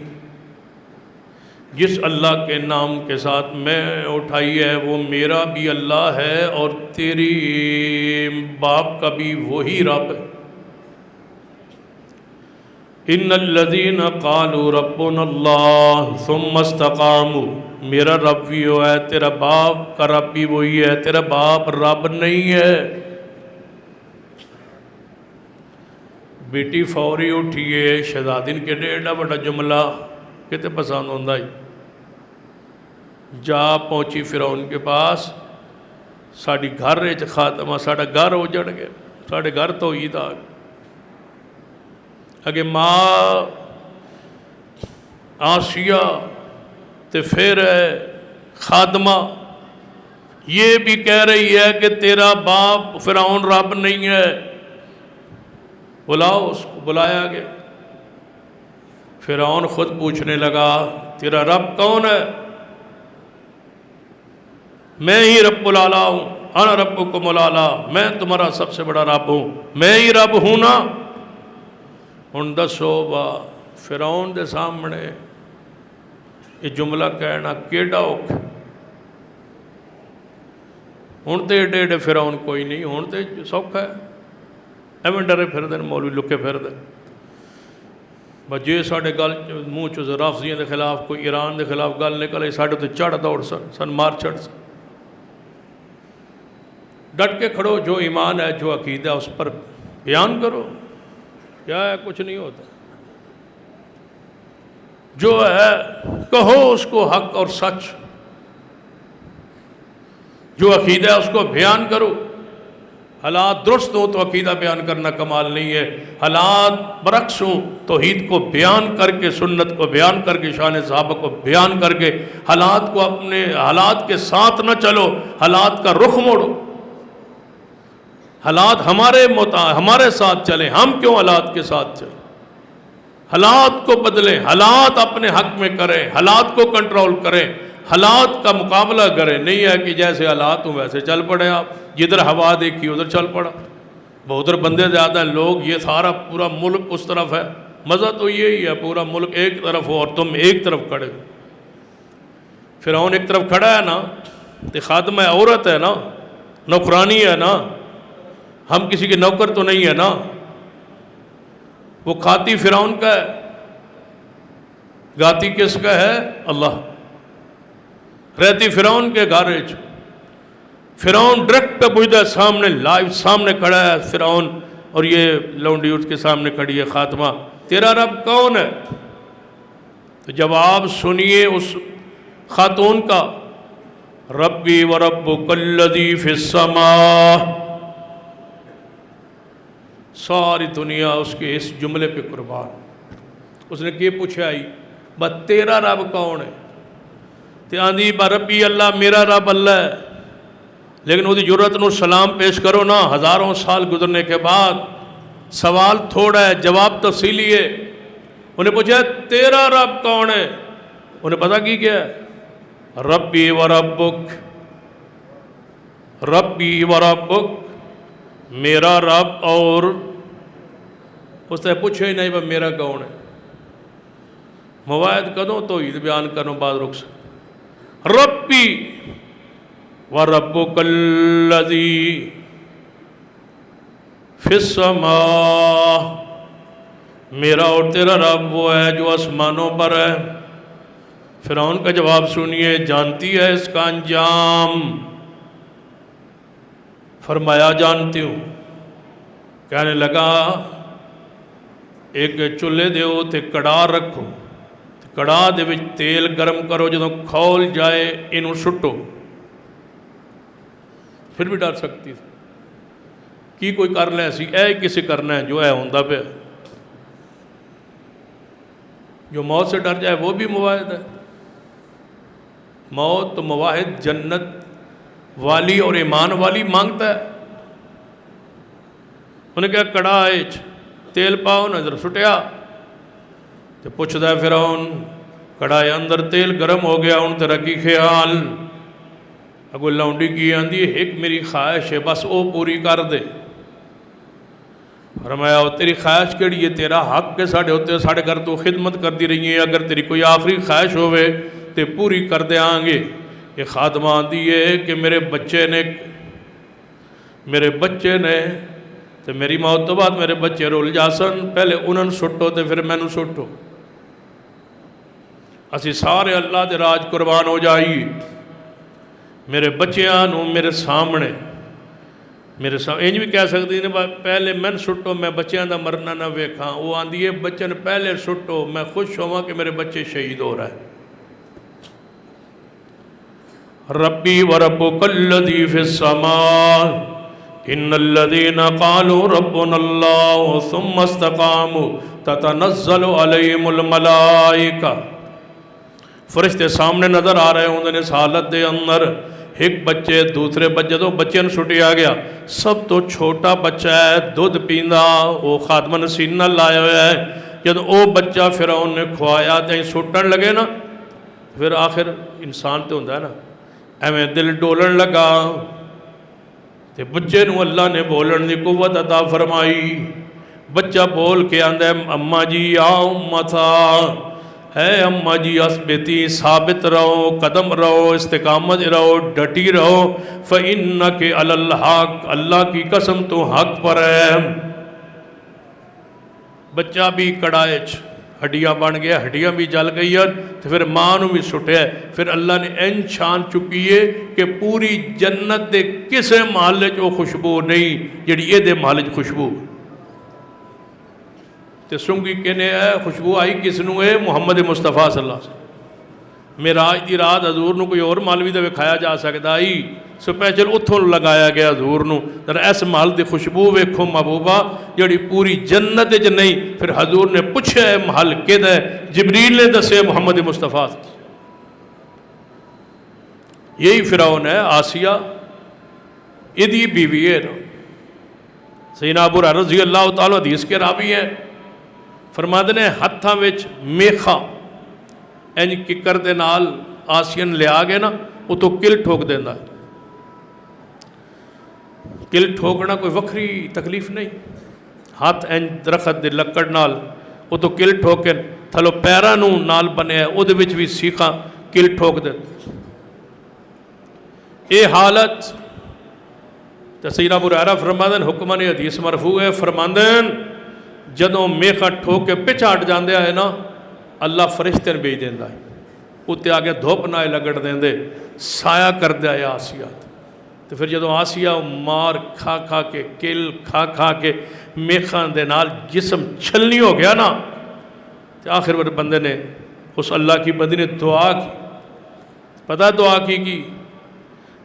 جس اللہ کے نام کے ساتھ میں اٹھائی ہے وہ میرا بھی اللہ ہے اور تیری باپ کا بھی وہی رب ہے۔ ان الذین قالوا ربنا اللہ ثم استقاموا، میرا رب بھی وہ ہے، تیرا باپ کا رب بھی وہی ہے، تیرا باپ رب نہیں ہے۔ بیٹی فوری اٹھیے، شہزادین کے ڈیڑھا بڑا جملہ کتے پسند ہوندہ ہی، جا پہنچی فرعون کے پاس، ساڑی گھر رہے خاتمہ، ساڑا گھر ہو جڑ گئے، ساڑے گھر تو ہی تھا اگے ماں آسیہ تے پھر خادمہ یہ بھی کہہ رہی ہے کہ تیرا باپ فرعون رب نہیں ہے، بلاؤ اس کو۔ بلایا گیا، فرعون خود پوچھنے لگا تیرا رب کون ہے؟ میں ہی رب العالی ہوں، انا ربکم العالی، میں تمہارا سب سے بڑا رب ہوں، میں ہی رب ہوں نا۔ ہن دسو با فرعون دے سامنے یہ جملہ کہنا کیڑا اوکھ؟ ہن تے ایڈے ایڈے فرعون کوئی نہیں، ہن تے سوکھا ہے، ایویں ڈرے پھر دے مولوی لکے پھر دے۔ بس جے ساڑے گل منہ چو رافضیاں دے خلاف کوئی ایران دے خلاف گل نکلے ساڑے تو چڑھ دوڑ سن مار چڑھ سن۔ ڈٹ کے کھڑو، جو ایمان ہے جو عقیدہ اس پر بیان کرو، کیا ہے کچھ نہیں ہوتا، جو ہے کہو اس کو حق اور سچ، جو عقیدہ ہے اس کو بیان کرو۔ حالات درست ہو تو عقیدہ بیان کرنا کمال نہیں ہے، حالات برعکس ہوں توحید کو بیان کر کے، سنت کو بیان کر کے، شان صحابہ کو بیان کر کے، حالات کو اپنے حالات کے ساتھ نہ چلو، حالات کا رخ موڑو۔ حالات ہمارے ساتھ چلیں، ہم کیوں حالات کے ساتھ چلیں؟ حالات کو بدلیں، حالات اپنے حق میں کریں، حالات کو کنٹرول کریں، حالات کا مقابلہ کریں۔ نہیں ہے کہ جیسے حالات ہوں ویسے چل پڑے آپ، جدھر ہوا دیکھی ادھر چل پڑا، ادھر بندے زیادہ ہیں لوگ، یہ سارا پورا ملک اس طرف ہے، مزہ تو یہی ہے پورا ملک ایک طرف ہو اور تم ایک طرف کھڑے ہو۔ فرعون ایک طرف کھڑا ہے نا، تو خادمہ عورت ہے نا، نوکرانی ہے نا، ہم کسی کے نوکر تو نہیں ہے نا، وہ کھاتی فرعون کا ہے، گاتی کس کا ہے؟ اللہ، رہتی فرعون کے گھر۔ فرعون ڈائریکٹ پہ پوچھتا ہے، سامنے لائیو سامنے کھڑا ہے فرعون اور یہ لونڈی اس کے سامنے کھڑی ہے خاتمہ، تیرا رب کون ہے؟ تو جواب سنیے اس خاتون کا، ربی و ربک الذی فی السماء۔ ساری دنیا اس کے اس جملے پہ قربان۔ اس نے کیا پوچھا آئی، بس تیرا رب کون ہے؟ تے آندھی با ربی اللہ، میرا رب اللہ ہے، لیکن وہ دی جرات نو سلام پیش کرو نا، ہزاروں سال گزرنے کے بعد سوال تھوڑا ہے جواب تفصیلی ہے۔ انہیں پوچھا تیرا رب کون ہے؟ انہیں پتا کی کیا ہے؟ ربی و ربک، ربی و ربک، میرا رب، اور اس نے پوچھے ہی نہیں میرا کون ہے. مواعد کدوں توحید بیان کرنوں بعد رک سکتے. ربی و ربک الذی فی السماء، میرا اور تیرا رب وہ ہے جو آسمانوں پر ہے. فرعون کا جواب سنیے، جانتی ہے اس کا انجام؟ فرمایا جانتی ہوں. کہنے لگا ایک چولہے دے تے کڑاہ رکھو، کڑاہ دے وچ تیل گرم کرو، جدوں کھول جائے انہوں سٹو. پھر بھی ڈر سکتی تھی کی کوئی کر لے سی، اے کسی کرنا ہے جو ہے ہوندہ پہ. جو موت سے ڈر جائے وہ بھی مواعد ہے. موت تو مواعد جنت والی اور ایمان والی مانگتا ہے. انہیں کہا کڑاہ تیل پاؤ، نظر سٹیا تو پوچھتا ہے فرعون کڑاہ اندر تیل گرم ہو گیا، ان تیرا کی خیال؟ اگو لونڈی کی آندھی ایک میری خواہش ہے بس وہ پوری کر دے. فرمایا وہ تیری خواہش کیڑی، یہ تیرا حق کے ساڑھے ہوتے ہیں، ساڑھے گھر تو خدمت کر دی رہی ہیں، اگر تیری کوئی آخری خواہش ہوئے تو پوری کر دے آنگے. یہ خاتمہ آندھی ہے کہ میرے بچے نے تو میری موت تو بعد میرے بچے رول جاسن، پہلے انہوں سٹو تو پھر میں نو سٹو. اسی سارے اللہ دے راج قربان ہو جائیے. میرے بچیاں نو میرے سامنے انج بھی کہہ سکتی ہیں پہلے میں سٹو، میں بچیاں دا مرنا نہ ویکھاں. وہ آندھی ہے بچن پہلے سٹو، میں خوش ہوا کہ میرے بچے شہید ہو رہا ہے. ربی و ربک الذی فی السماء ان الذین قالوا ربنا اللہ ثم استقاموا تتنزل علیہم الملائکہ. فرشتے سامنے نظر آ رہے ہوں اس حالت دے اندر. ایک بچے دوسرے بچے تو بچے نے سٹیا گیا، سب تو چھوٹا بچہ ہے دودھ پیندا، وہ خاتمہ نسین نہ لائے ہوئے ہے. جب وہ بچہ فرعون نے کھوایا تو سٹن لگے نا، پھر آخر انسان تو ہوتا ہے نا ایویں دل ڈولن لگا. تے بچے نو اللہ نے بولن دی قوت عطا فرمائی. بچہ بول کے آندہ ہے اماں جی یا امتا، اے اماں جی اسبتی، ثابت رہو، قدم رہو، استقامت رہو، ڈٹی رہو. فَإِنَّكِ عَلَى الْحَقِّ، اللہ کی قسم تو حق پر ہے. بچہ بھی کڑائے ہڈیاں بن گیا، ہڈیاں بھی جل گئی ہیں، تو پھر ماں نو بھی سٹیا. پھر اللہ نے این چھان چکی ہے کہ پوری جنت دے کسے محلے جو خوشبو نہیں جڑی یہ دے محلے جو خوشبو. تے سنگی کہنے ہے خوشبو آئی کس نو ہے؟ محمد مصطفیٰ صلی اللہ علیہ وسلم. معراج دی رات حضور نو کوئی اور مالوی دے کھایا جا سکتا ہی، سپیشل اتھوں لگایا گیا حضور نو. در ایس محل دی خوشبو ویکھو محبوبہ جڑی پوری جنت جو نہیں. پھر حضور نے پوچھا ہے محل کد ہے؟ جبریل نے دسے محمد مصطفیٰ. یہی فرعون ہے آسیہ ادھی بیوی ہے. سیدنا ابو ہریرہ رضی اللہ تعالیٰ حدیث کے راوی ہیں، فرماتے ہیں ہتھاں وچ میخا انج ککر دے نال آسین لے آگے نا، وہ تو کل ٹھوک دینا. کل ٹھوکنا کوئی وکری تکلیف نہیں. ہاتھ انج درخت دے لکڑ نال وہ تو کل ٹھوکن، تھلو پیرانوں نال بنے ہے وہ دے وچ بھی سیکھا کل ٹھوک دے. اے حالت سیدنا ابو ہریرہ فرماتے ہیں، حکمہ نے حدیث مرفوع ہے، فرماتے ہیں جدوں میخا ٹھوک کے پچھ ہٹ جاندے ہے نا، اللہ فرشتے نے بھیج دیندہ ہے، اُتے آگے دھوپ نہ لگڑ دیندے، سایہ کر دیا ہے آسیہ. تو پھر جدوں آسیہ مار کھا کھا کے کل کھا کھا کے میخان دے نال جسم چھلنی ہو گیا نا، تو آخر وہ بندے نے اس اللہ کی بندی نے دعا کی. پتہ دعا کی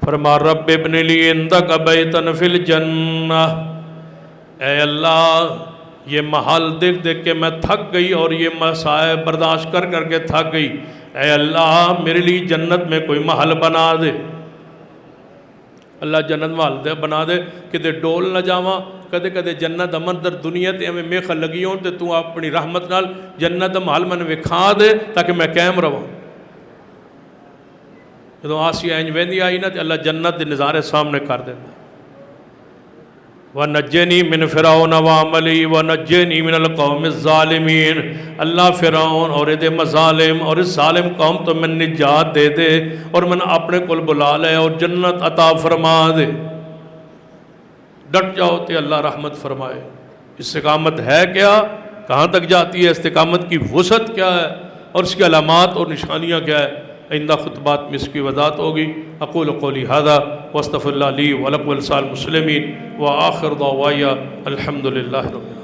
فرما رب ابن لی عندک بیتن فی الجنہ. اے اللہ یہ محل دیکھ دیکھ کے میں تھک گئی اور یہ مسائب برداشت کر کر کے تھک گئی. اے اللہ میرے لیے جنت میں کوئی محل بنا دے. اللہ جنت محل دے بنا دے کہ ڈول نہ جاواں. کدے کدے جنت امندر دنیا تے ہمیں میخا لگی ہوں تے تو اپنی رحمت نال جنت محل میں وکھا دے تاکہ میں قائم رہوں. جدوں آسیہ انج ویندی آئی نا تے اللہ جنت دے نظارے سامنے کر دیتا. ونجنی من فرعون وعملی ونجنی من القوم الظالمین، اللہ فرعون اور یہ مظالم اور اس ظالم قوم تو میں نجات دے دے اور میں اپنے کل بلا لے اور جنت عطا فرما دے۔ ڈٹ جاؤ تے اللہ رحمت فرمائے۔ استقامت ہے کیا؟ کہاں تک جاتی ہے؟ استقامت کی وسعت کیا ہے اور اس کی علامات اور نشانیاں کیا ہے؟ آئندہ خطبات میں اس کی وضاحت ہوگی۔ اقول قولی ھذا واستغفر اللہ لی ولکم ولسائر المسلمین وآخر دعوایا الحمد للہ رب العالمین۔